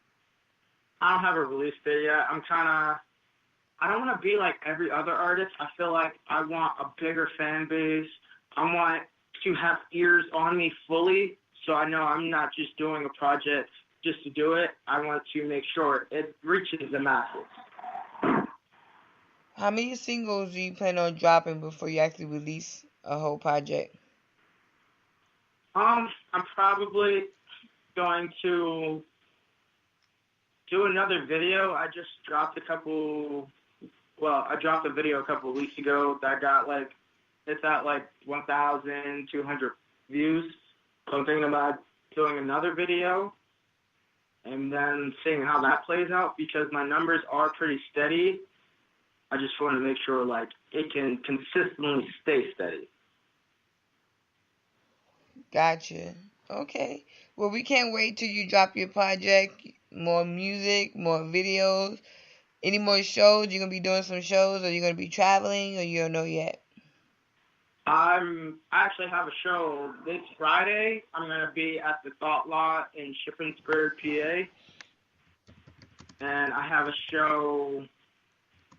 I don't have a release date yet. I don't want to be like every other artist. I feel like I want a bigger fan base. I want to have ears on me fully, so I know I'm not just doing a project just to do it. I want to make sure it reaches the masses. How many singles do you plan on dropping before you actually release a whole project? I'm probably going to do another video. I dropped a video a couple of weeks ago that got it's at 1,200 views. So I'm thinking about doing another video and then seeing how that plays out, because my numbers are pretty steady. I just want to make sure it can consistently stay steady. Gotcha. Okay. Well, we can't wait till you drop your project. More music, more videos. Any more shows? You gonna be doing some shows, or you gonna be traveling, or you don't know yet? I actually have a show this Friday. I'm gonna be at the Thought Lot in Shippensburg, PA, and I have a show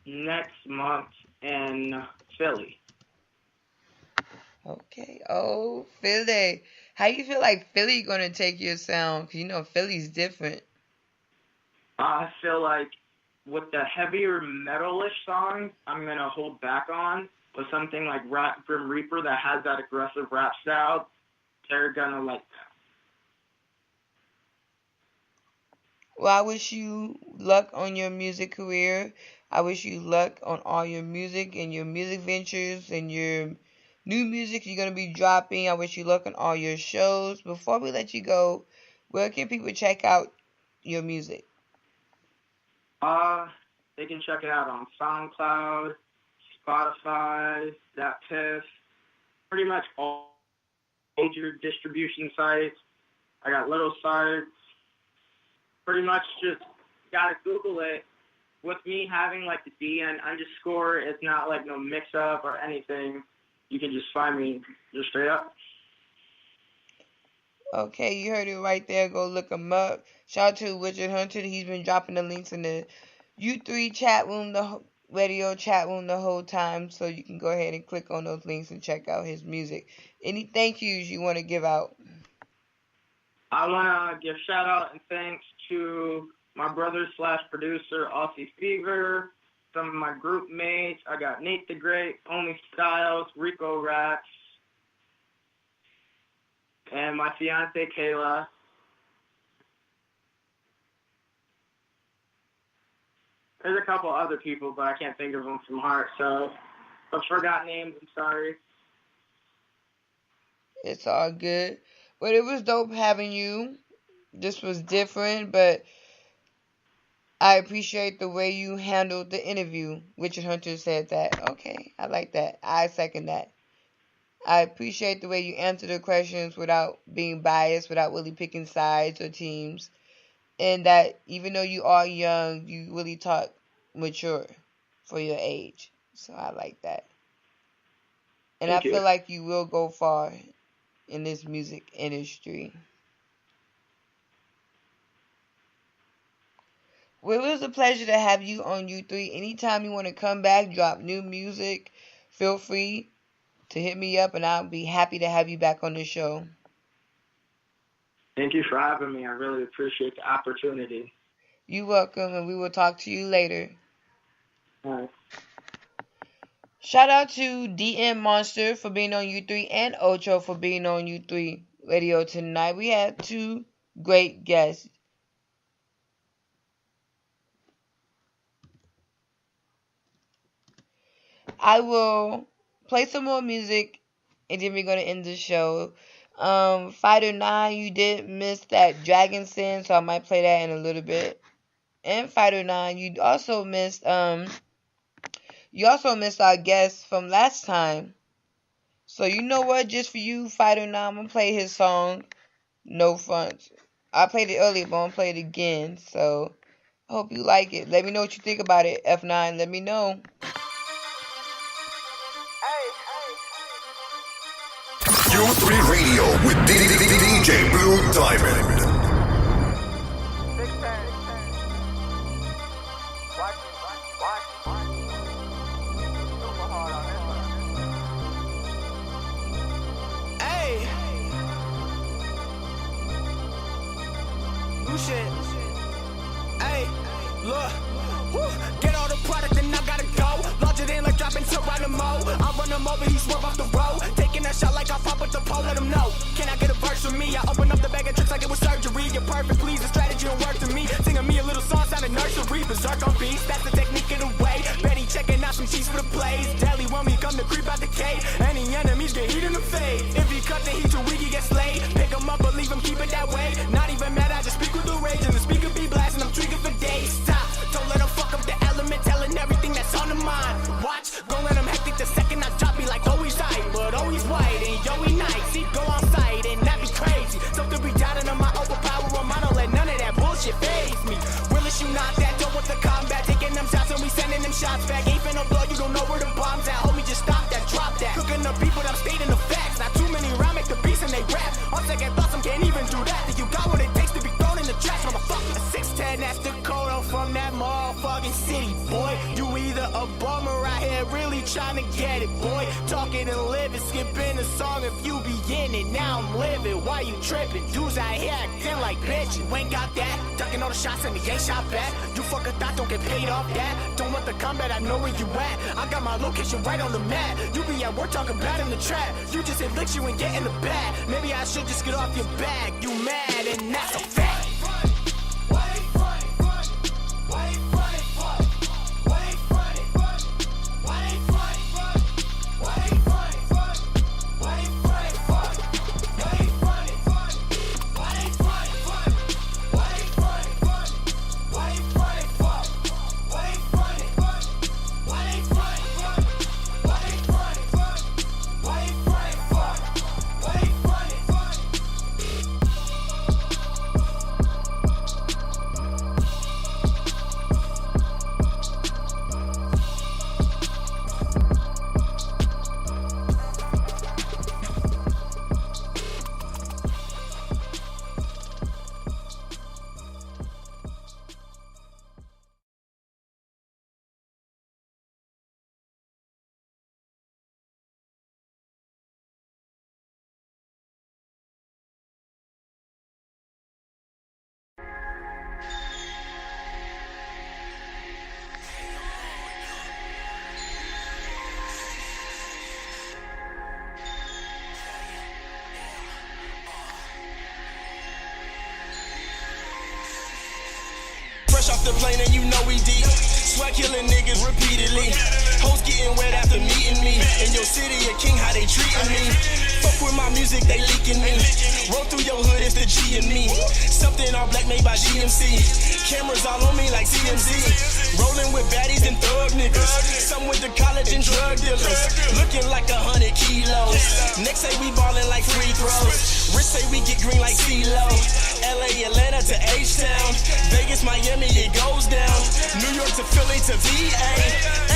next month in Philly. Okay. Oh, Philly. How you feel like Philly gonna take your sound? 'Cause you know Philly's different. I feel like with the heavier metalish songs, I'm gonna hold back on. But something like Grim Reaper that has that aggressive rap style, they're gonna like that. Well, I wish you luck on your music career. I wish you luck on all your music and your music ventures and your new music you're going to be dropping. I wish you luck on all your shows. Before we let you go, where can people check out your music? They can check it out on SoundCloud, Spotify, That Piff, pretty much all major distribution sites. I got little sites. Pretty much just gotta Google it. With me having like the DN underscore, it's not like no mix up or anything. You can just find me just straight up. Okay, you heard it right there. Go look him up. Shout out to Richard Hunter. He's been dropping the links in the U3 chat room, the radio chat room the whole time. So you can go ahead and click on those links and check out his music. Any thank yous you want to give out? I want to give shout out and thanks to my brother / producer, Aussie Fever, some of my group mates. I got Nate the Great, Only Styles, Rico Rax, and my fiance, Kayla. There's a couple other people, but I can't think of them from heart, so if I forgot names, I'm sorry. It's all good. But it was dope having you. This was different, but I appreciate the way you handled the interview. Richard Hunter said that. Okay, I like that. I second that. I appreciate the way you answered the questions without being biased, without really picking sides or teams. And that even though you are young, you really talk mature for your age. So I like that. And Thank I feel you. like you will go far in this music industry. Well, it was a pleasure to have you on U3. Anytime you want to come back, drop new music, feel free to hit me up and I'll be happy to have you back on the show. Thank you for having me. I really appreciate the opportunity. You're welcome, and we will talk to you later. All right. Shout out to DM Monster for being on U3 and Ocho for being on U3 Radio tonight. We had two great guests. I will play some more music and then we're going to end the show. Fighter 9, you did miss that Dragon Sin, so I might play that in a little bit. And Fighter 9, you also missed our guest from last time. So you know what? Just for you, Fighter 9, I'm gonna play his song, No Fronts. I played it earlier, but I'm gonna play it again. So I hope you like it. Let me know what you think about it, F9. Let me know. U3 Radio with DJ Blue Diamond. Hey, new shit. Hey, look. Woo. Get all the product and I gotta go. Launch it in like dropping Geronimo. I run him over, he swerve off the road. Taking that shot like I pop with the pole, let him know. Can I get a verse from me? I open up the bag of tricks like it was surgery. You're perfect, please, the strategy will work to me. Singing me a little song, sounding nursery. Berserk on beats, that's the technique of the way. Betty checking out some cheese for the plays. Deli when we come to creep out the cave. Any enemies get heat in the face. If he cut the heat too weak, he get slayed. Pick him up, but leave him, keep it that way. Not even mad, I just speak with the rage. And the speaker be blasting, I'm tweaking for days. Stop, don't let him fuck up the element, telling everything that's on the mind. Watch, don't let him hectic the second I drop me like always tight, but always white and yo he nice. He go on site and that be crazy. Something be doubting on my overpower him. I don't let none of that bullshit faze me. Realest you not that dope with the combat, taking them shots and we sending them shots back. Ain't finna blow, you don't know where the bombs at. Homie, just stop that, drop that. Cooking up people that I'm trying to get it, boy. Talking and living, skipping a song if you be in it. Now I'm living, why you tripping? Dudes out here acting like bitch. You ain't got that, ducking all the shots and he ain't shot back. You fuck a thought, don't get paid off that. Don't want the combat, I know where you at. I got my location right on the map. You be at work talking bad in the trap. You just hit licks, you ain't get in the bag. Maybe I should just get off your back. You mad and that's a fact. Fresh off the plane and you know we deep. Swag killing niggas repeatedly. Hoes getting wet after meeting me. In your city, a king, how they treating me. Fuck with my music, they leaking me. Roll through your hood, it's the G and me. Something all black made by GMC. Cameras all on me like TMZ. Rolling with baddies and thug niggas. Some went to college and drug dealers. Looking like 100 kilos. Next say we ballin' like free throws. Rich say we get green like CeeLo. LA, Atlanta to H-Town. Vegas, Miami, it goes down. New York to Philly to VA.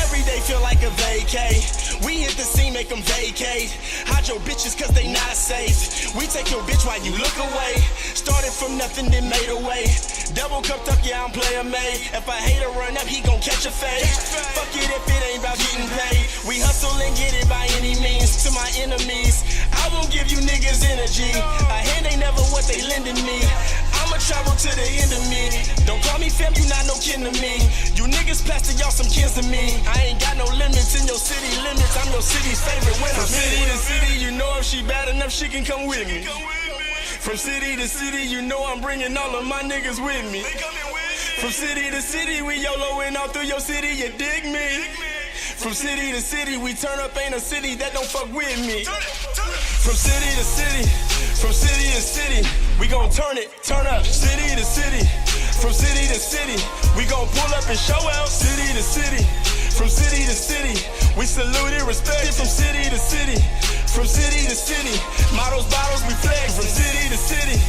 Every day feel like a vacay. We hit the scene, make them vacate. Hide your bitches cause they not safe. We take your bitch while you look away. Started from nothing, then made a way. Double cup tuck, yeah, I'm player made. If I hate to run up, he gon' catch a fade. Fuck it if it ain't about getting paid. We hustle and get it by any means. To my enemies, I won't give you niggas energy. A hand ain't never what they lending me. I'ma travel to the end of me. Don't call me fam, you not no kin to me. You niggas plastic, y'all some kins to me. I ain't got no limits in your city limits. I'm your city's favorite when I'm city to city. You know if she bad enough, she can come with me. From city to city, you know I'm bringing all of my niggas with me. From city to city, we YOLOing all through your city, you dig me? From city to city, we turn up, ain't a city that don't fuck with me. From city to city, from city to city, we gon' turn up, city to city. From city to city, we gon' pull up and show out, city to city. From city to city, we salute and respect it from city to city. From city to city, models, bottles, we flex from city to city.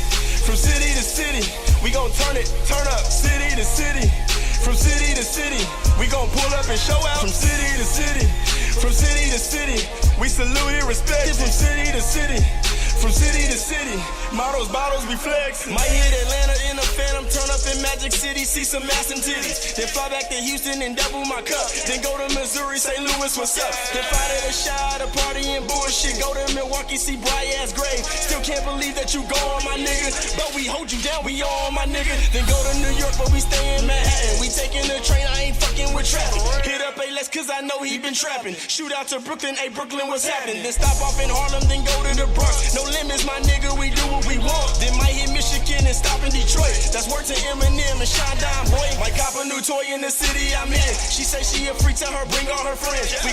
From city to city, we gon' turn up, city to city. From city to city, we gon' pull up and show out from city to city. From city to city, we salute and respect it from city to city. From city to city, models, bottles, we flex. Might hit Atlanta in a phantom, turn up in Magic City, see some ass and titties. Then fly back to Houston and double my cup. Then go to Missouri, St. Louis, what's up? Then fly to the Chi, the party and bullshit. Go to Milwaukee, see Bry-ass grave. Still can't believe that you go on my nigga. But we hold you down, we all on my nigga. Then go to New York, but we stay in Manhattan. We taking the train, I ain't fucking with traffic. Hit up A-Lex cause I know he been trapping. Shoot out to Brooklyn, hey Brooklyn, what's happening? Then stop off in Harlem, then go to the Bronx. No limits, my nigga, we do what we want. Then might hit Michigan and stop in Detroit. That's work to Eminem and Sean Don Boy. Might cop a new toy in the city I'm in. She say she a freak, tell her bring all her friends. We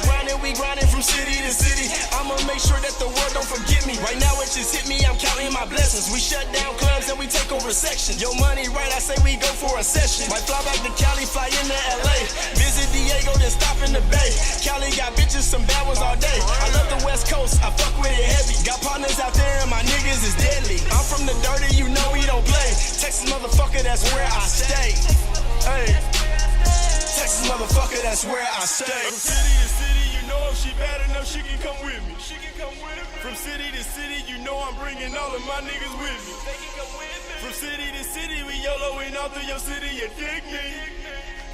grinding from city to city. I'ma make sure that the world don't forget me. Right now it just hit me, I'm counting my blessings. We shut down clubs and we take over sections. Yo money right, I say we go for a session. Might fly back to Cali, fly into LA. Visit Diego, then stop in the Bay. Cali got bitches, some bad ones all day. I love the West Coast, I fuck with it heavy. Got partners out there and my niggas is deadly. I'm from the dirty, you know we don't play. Texas motherfucker, that's where I stay. Hey, Texas motherfucker, that's where I stay. From city to city, you know if she bad enough, she can come with me. From city to city, you know I'm bringing all of my niggas with me. From city to city, we YOLOing all through your city, you dig me?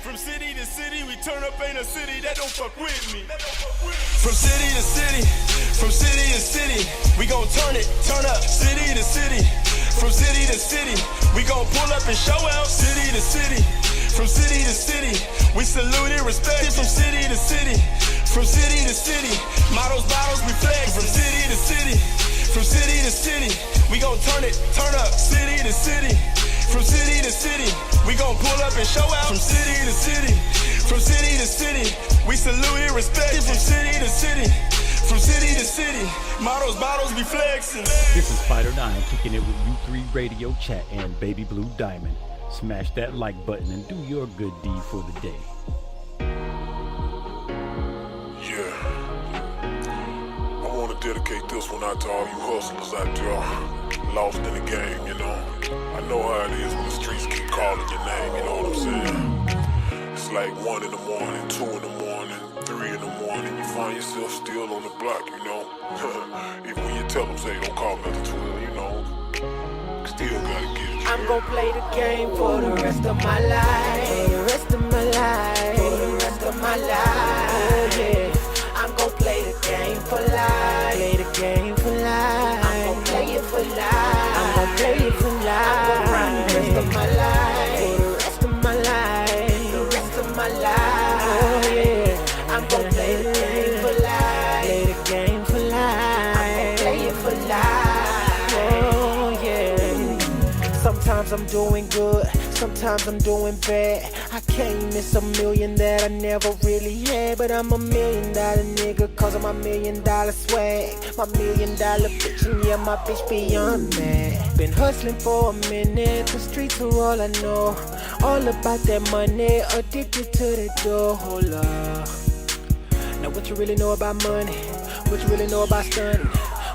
From city to city, we turn up, ain't a city that don't fuck with me. From city to city, from city to city, we gon' turn it, turn up, city to city. From city to city, we gon' pull up and show out, city to city. From city to city, we salute and respect it. From city to city, from city to city, models, bottles, we flex. From city to city, from city to city, we gon' turn it, turn up, city to city. From city to city, we gon' pull up and show out. From city to city, from city to city, we salute and respect it. From city to city, from city to city, models, bottles, we flexin'. This is Fighter 9 kicking it with U3 Radio Chat and Baby Blue Diamond. Smash that like button and do your good deed for the day. Yeah. I want to dedicate this one out to all you hustlers out there, lost in the game, you know. I know how it is when the streets keep calling your name, you know what I'm saying? It's like 1 in the morning, 2 in the morning, 3 in the morning, you find yourself still on the block, you know. Even when you tell them, say, don't call me at the 12, you know. Still gotta get it. I'm gon' play the game for the rest of my life. For the rest of my life. For the rest of my life. Oh yeah. I'm gon' play the game for life. Play the game for life. I'm gon' play it for life. I'm gon' play it for life. I'm gon' run the rest of my life. For the rest of my life. The rest of my life. Oh yeah. I'm gon' play the game for life. Play the game for life. I'm gon' play it for life. Oh yeah. Sometimes I'm doing good, sometimes I'm doing bad. I can't miss $1 million that I never really had. But I'm $1 million nigga cause of my $1 million swag. My $1 million bitch and yeah, my bitch beyond mad. Been hustling for a minute, the streets are all I know. All about that money, addicted to the door. Hold up. Now what you really know about money? What you really know about stunning?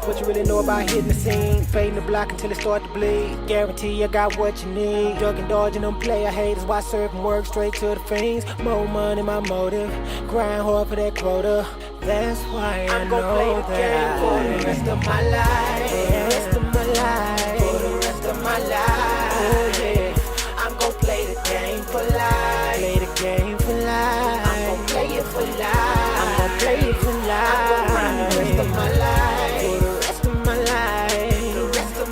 What you really know about hitting the scene? Fading the block until it start to bleed. Guarantee you got what you need. Ducking, dodging them player haters. Why serving work straight to the fiends? More money, my motive. Grind hard for that quota. That's why I'm gon' play the game for the rest of my life. For the rest of my life. For the rest of my life. Oh yeah. I'm gon' play the game for life. Play the game for life. I'm gon' play it for life. I'm gon' play it for life. I'm gon' run the rest of my life.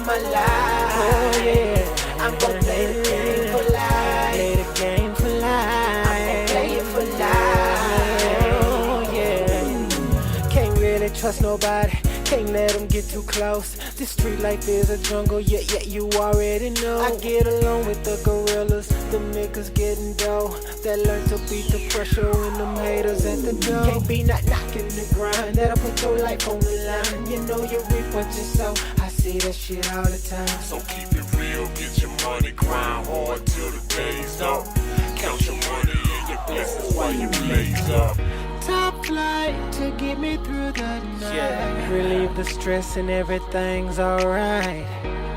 My life. Oh yeah, I'm gon' play the game for life. Play the game for life. I'm gon' play it for life. Oh yeah. Can't really trust nobody. Can't let them get too close. This street life is a jungle, yeah, you already know. I get along with the gorillas, the niggas getting dough. That learn to beat the pressure when them haters at the door. Can't be not knocking the grind, that'll put your life on the line. You know you reap what you sow, I see that shit all the time. So keep it real, get your money, grind hard till the day's up. Count your money and your blessings while you blaze up. Top flight to get me through the night. Yeah. Relieve the stress and everything's alright.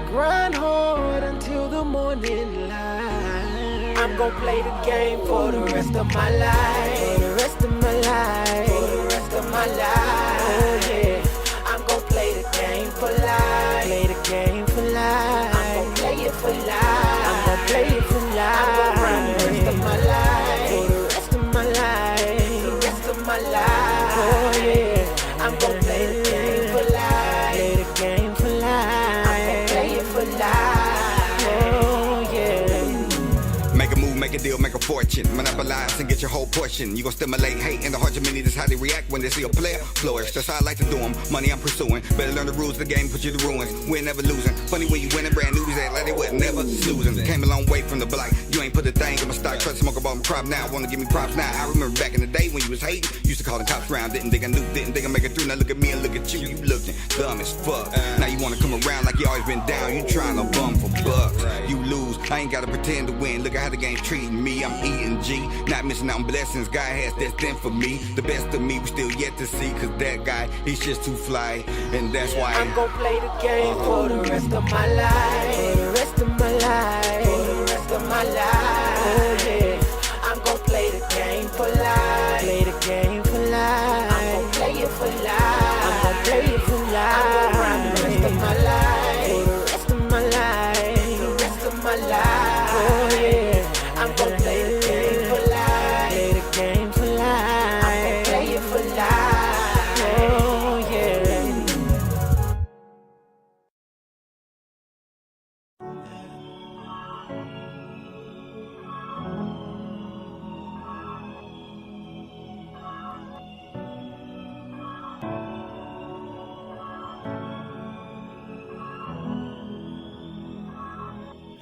Grind hard until the morning light. I'm gon' play the game for the rest of my life. For the rest of my life. For the rest of my life. Oh yeah. I'm gon' play the game for life. Play the game for life. I'm gon' play it for life. I'm gon' play it for life. I'm gon' run the rest of my life. For the rest of my life. My life. Oh yeah, I'm gon' play the game for life. Play the game for life. I'm gon' play it for life. Oh yeah. Make a move, make a deal, make a fortune. Monopolize and get your whole portion. You gon' stimulate hate in the hearts of many. That's how they react when they see a player flourish. That's how I like to do them. Money I'm pursuing. Better learn the rules of the game, put you to ruins. We're never losing. Funny when you winning, brand newbies act like they wasn't never losing. Came a long way from the block. You ain't put a thing in my stock. Try to smoke about my crop now. Wanna give me props now. I remember back in the day when you was hating. Used to call the cops round. Didn't think I knew, didn't think I make it through. Now look at me and look at you. You looking dumb as fuck. Now you wanna come around like you always been down. You trying to bum for bucks. You lose. I ain't gotta pretend to win. Look at how the game's treating me. I'm eating G. Not missing out on blessings God has destined for me. The best of me we still yet to see. Cause that guy, he's just too fly. And that's why I'm gon' play the game for the rest of my life. For the rest of my life. For the rest of my life. Oh yeah. I'm gon' play the game for life. Play the game for life. I'm gon' play it for life. I'm gon' play it for life. I'm gon' run the rest of my life. For the rest of my life. The rest of my life. Oh yeah. I'm gon' play the game for life.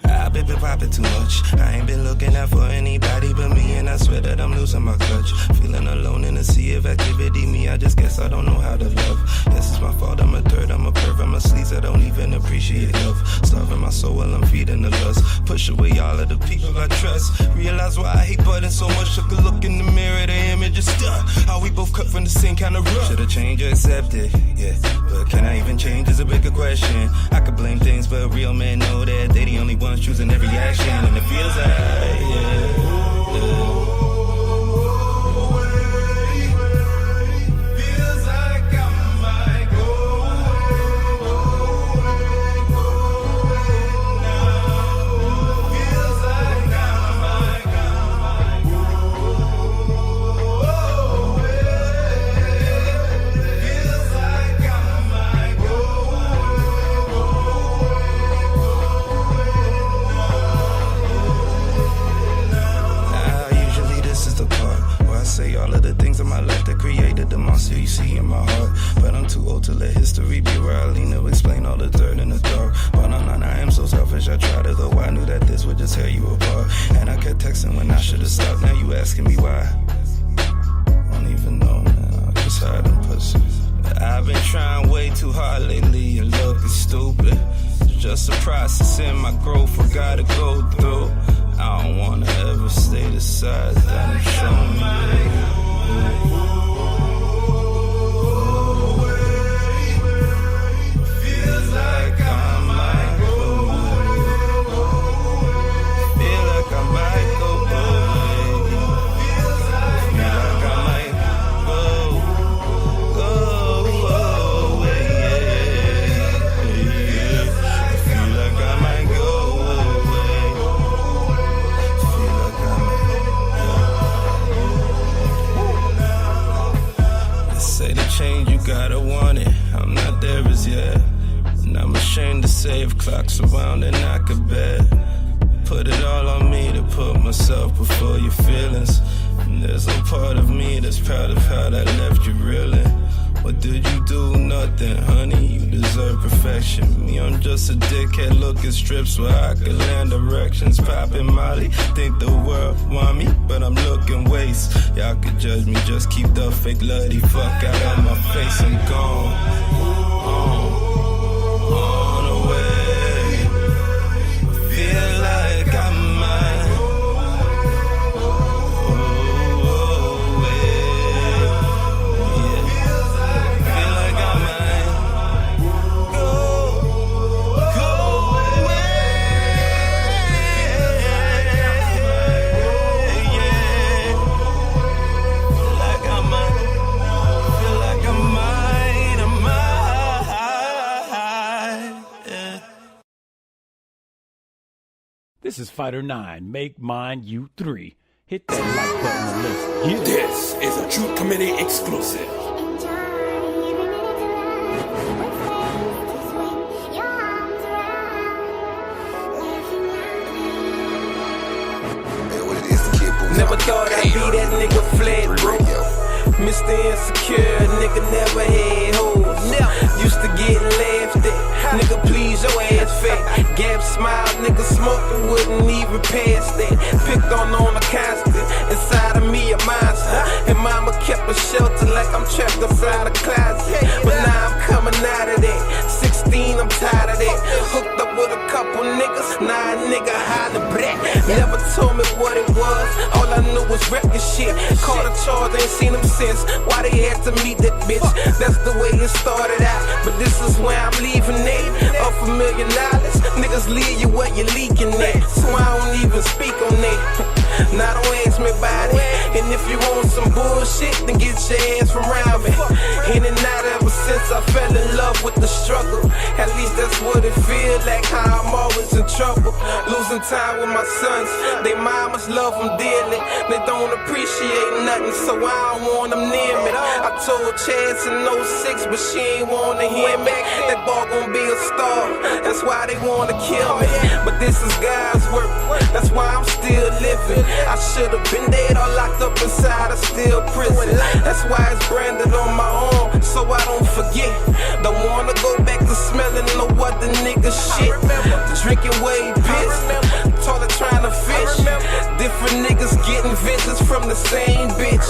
I've been popping too much. I ain't been looking out for anybody but me, and I swear that I'm losing my clutch. Feeling alone in a sea of activity. Me, I just guess I don't know how to love. Yes, it's my fault. I'm a dirt. I'm a perv. I'm a sleaze. I don't even appreciate love. Starving my soul while I'm feeding the lust. Push away all of the people I trust. Realize why I hate buttons so much. Took a look in the mirror. The image is stuck. How we both cut from the same kind of rough. Should've changed or accepted. Yeah, but can I even change is a bigger question. I could blame things, but real men know that they the only ones choosing every action, and it feels like, yeah. All of the things in my life that created the monster you see in my heart. But I'm too old to let history be where I lean to explain all the dirt in the dark. But I am so selfish, I tried it though. I knew that this would just tear you apart. And I kept texting when I should've stopped. Now you asking me why. I don't even know, man. I just hide and pussy. I've been trying way too hard lately. You're looking stupid. It's just a process in my growth I gotta go through. I don't wanna ever stay the size that I'm showing you. Feels like I might go. Feel like I might go. Feel like I might go. Feel like I might go. Say the change, you gotta want it. I'm not there as yet. And I'm ashamed to say if clocks around and I could bet. Put it all on me to put myself before your feelings. And there's no part of me that's proud of how that left you reeling. What did you do? Nothing, honey, you deserve perfection. Me, I'm just a dickhead looking strips where I can land directions. Popping Molly, think the world want me, but I'm looking waste. Y'all could judge me, just keep the fake bloody fuck out of my face. I'm gone, on the way. Feel like I might. This is Fighter 9. Make mine you 3. Hit that like button and let's get it. This is a Truth Committee exclusive. Never thought I'd be that nigga flat, bro. Mr. Insecure, nigga never had hoes. Used to get laughed at. Nigga, please, your ass fat. Gap smile, nigga smoking, wouldn't even pass that. Picked on a constant. Inside of me, a monster. And mama kept a shelter like I'm trapped inside a closet. But now I'm coming out of that. 16, I'm tired of that. Hooked up with a couple niggas. Nah, nigga, holla black. Never told me what it was. All I knew was record shit. Caught a charge, ain't seen them since. Why they had to meet that bitch? That's the way it started out. But this is where I'm leaving it. Off $1 million. Niggas leave you where you leaking at. So I don't even speak on that. Now don't ask me about it. And if you want some bullshit, then get your ass from around me. In and out ever since I fell in love with the struggle. At least that's what it feels like, how I'm always in trouble. Losing time with my sons. They mamas love them dearly. They don't appreciate nothing, so I don't want them near me. I told Chance in 06, but she ain't wanna hear me. That ball gon' be a star. That's why they wanna kill me. But this is God's work. That's why I'm still living. I should've been dead or locked up inside a steel prison. That's why it's branded on my arm, so I don't forget. Don't wanna go back to smelling no other nigga shit. Drinking way pissed, toilet trying to fish. Different niggas getting visits from the same bitch.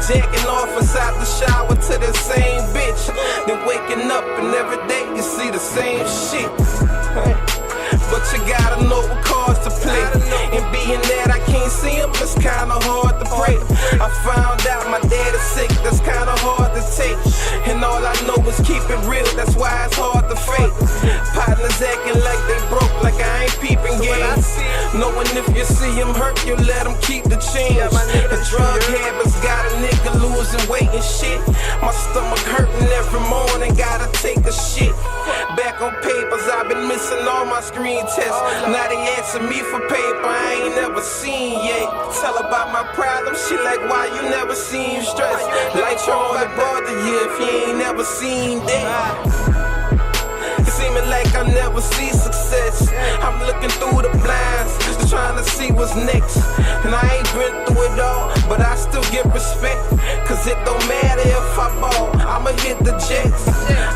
Jacking off inside the shower to the same bitch. Then waking up and every day you see the same shit. But you gotta know what cards to play. And being that I can't see him, it's kinda hard to pray. I found out my dad is sick, that's kinda hard to take. And all I know is keep it real, that's why it's hard to fake. Partners acting like they broke, like I ain't peeping games. Knowing if you see him hurt, you let him keep the change. The drug habits got a nigga losing weight and shit. My stomach hurting every morning, gotta take a shit. Back on papers, I've been missing all my screen tests. Now they asking me for paper I ain't never seen yet. Tell about my problems, she like, why you never seem stressed? Like you only bother you if you ain't never seen that. It's seeming like I never see success. I'm looking through the blinds, just trying to see what's next. And I ain't been through it all, but I still get respect. Cause it don't matter if I ball, I'ma hit the jets.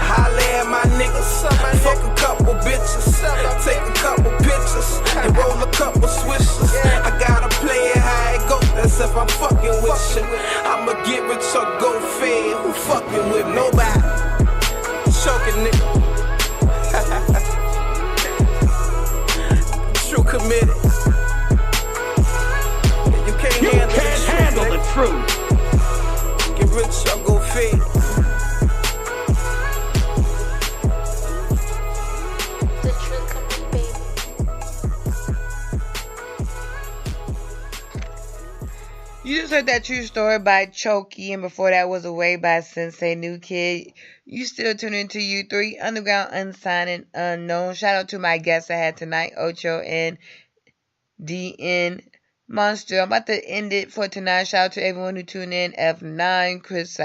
Holla at my niggas, fuck a couple bitches, take a couple pictures, and roll a couple swishers. I gotta play it how it go, that's if I'm fucking with shit. I'ma get rich or go fed, who fucking with nobody? Choking nigga. True committed. You can't handle the truth. Get rich or go fade. You just heard that True Story by Chokey, and before that was Away by Sensei New Kid. You still tune into U3 Underground Unsigned and Unknown. Shout out to my guests I had tonight, Ocho and DN Monster. I'm about to end it for tonight. Shout out to everyone who tuned in. F9, Chris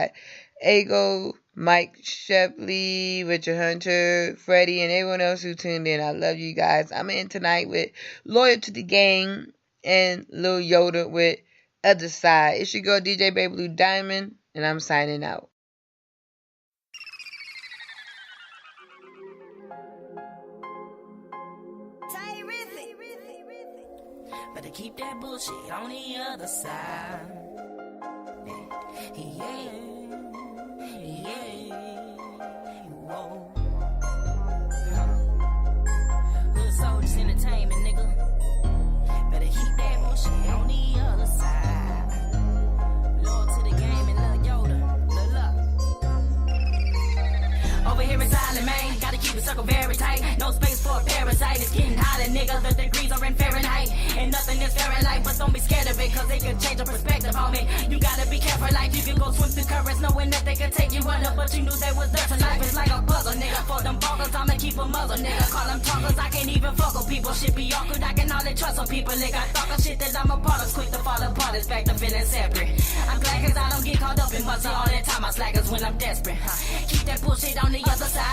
Ago, Mike Shepley, Richard Hunter, Freddie, and everyone else who tuned in. I love you guys. I'm in tonight with Loyal to the Gang and Lil Yoda with Other Side. It's your girl DJ Baby Blue Diamond, and I'm signing out. Better keep that bullshit on the other side. Yeah, whoa. Hood Soldiers Entertainment, nigga. Better keep that bullshit on the other side. Loyal to the game and Lil Yoda, Lil up. Over here in Silent Main, gotta keep the circle very tight. No space for a parasite. It's getting hotter, nigga. The degrees are in Fahrenheit. And nothing is fair in life, but don't be scared of it, cause they can change your perspective on it. You gotta be careful, like you can go swim through currents, knowing that they can take you under, but you knew they was there. So life is like a puzzle, nigga. For them boggles, I'ma keep a muzzle, nigga. Call them talkers, I can't even fuck with people. Shit be awkward, I can only trust on people, nigga. Talk of shit that I'm a part of, quick to fall apart, it's back to feeling separate. I'm glad cause I don't get caught up in buzz all that time. I slackers when I'm desperate. Keep that bullshit on the other side.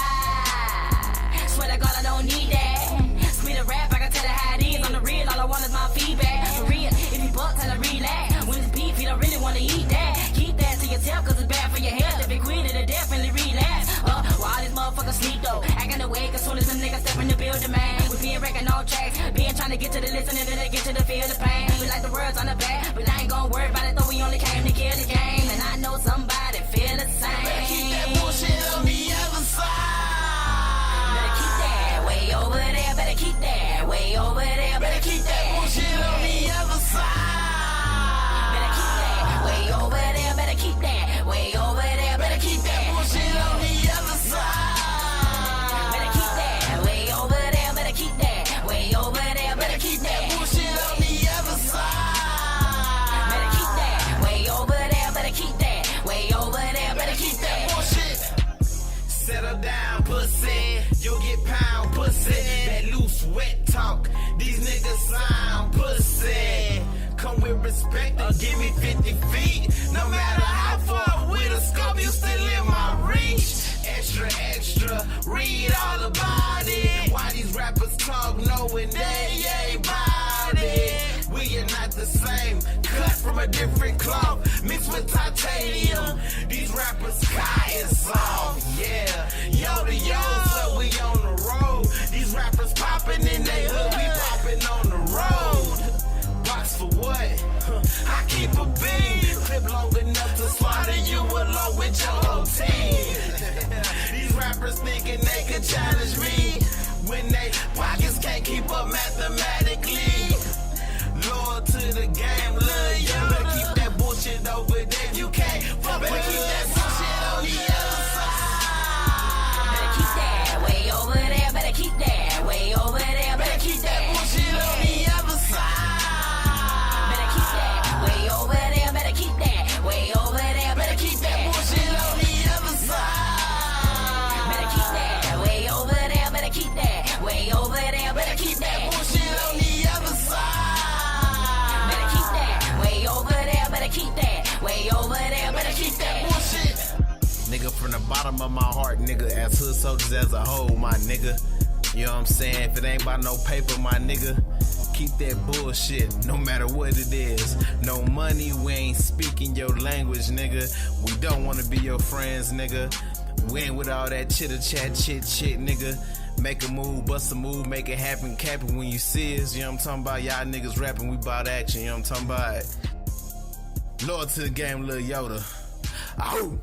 Swear to God, I don't need that. Spit a rap, I can tell it how it is. On the real, all I want is my feedback. For real, if you buck, tell her relax. When it's beef, you don't really want to eat that. Keep that to yourself, cause it's bad for your health. If you quit it, it'll definitely relapse. While these motherfuckers sleep though, acting awake as soon as them niggas step in the building, man. We being wrecking all tracks, being trying to get to the listening, then they get to the feel the pain. We like the words on the back, but I ain't gonna worry about it though. We only came to kill the game, and I know somebody feel the same. Better keep that bullshit on the other side. Better keep that way over there. Better keep that way over there. Better keep that bullshit on the other side. Better keep that way over there. Better keep that way over there. Better keep that bullshit on the other side. Better keep that way over there. Better keep that way over there. Better keep that bullshit on the other side. Better keep that way over there. Better keep that way over there. Better keep that bullshit. Settle down, pussy. You'll get pound, pussy. That loose, wet talk. These niggas sound pussy. Come with respect or give me 50 feet. No matter how far with a scope, you still in my reach. Extra, extra, read all about it. rappers talk knowing they ain't bout it. We are not the same, cut from a different cloth, mixed with titanium. These rappers cotton soft, yeah. Yo to yo, so we on the road. These rappers popping in they hood, we popping on the road. Box for what? I keep a beam, clip long enough to slaughter you along with your whole team. These rappers thinking they could challenge me when they pockets can't keep up mathematically. Loyal to the game, lil' yo, better keep that bullshit over there. You can't fuck with, keep that bullshit on the other side. Better keep that way over there. Better keep that way over there. Better keep that bullshit on the other side. Better keep that way over there. Better keep that way over there. Better keep that bullshit on the other side. Better keep that way over there. Better keep that way over there. Better keep that bullshit on the other side. Better keep that way over there. Better keep that way over there. Better keep that bullshit. Nigga, from the bottom of my heart, nigga, as hood soldiers as a whole, my nigga. You know what I'm saying? If it ain't about no paper, my nigga, keep that bullshit, no matter what it is. No money, we ain't speaking your language, nigga. We don't wanna be your friends, nigga. We ain't with all that chitter chat, chit, nigga. Make a move, bust a move, make it happen, cap it when you see us. You know what I'm talking about? Y'all niggas rapping, we bout action, you know what I'm talking about? Loyal to the game, Lil Yoda. Ow!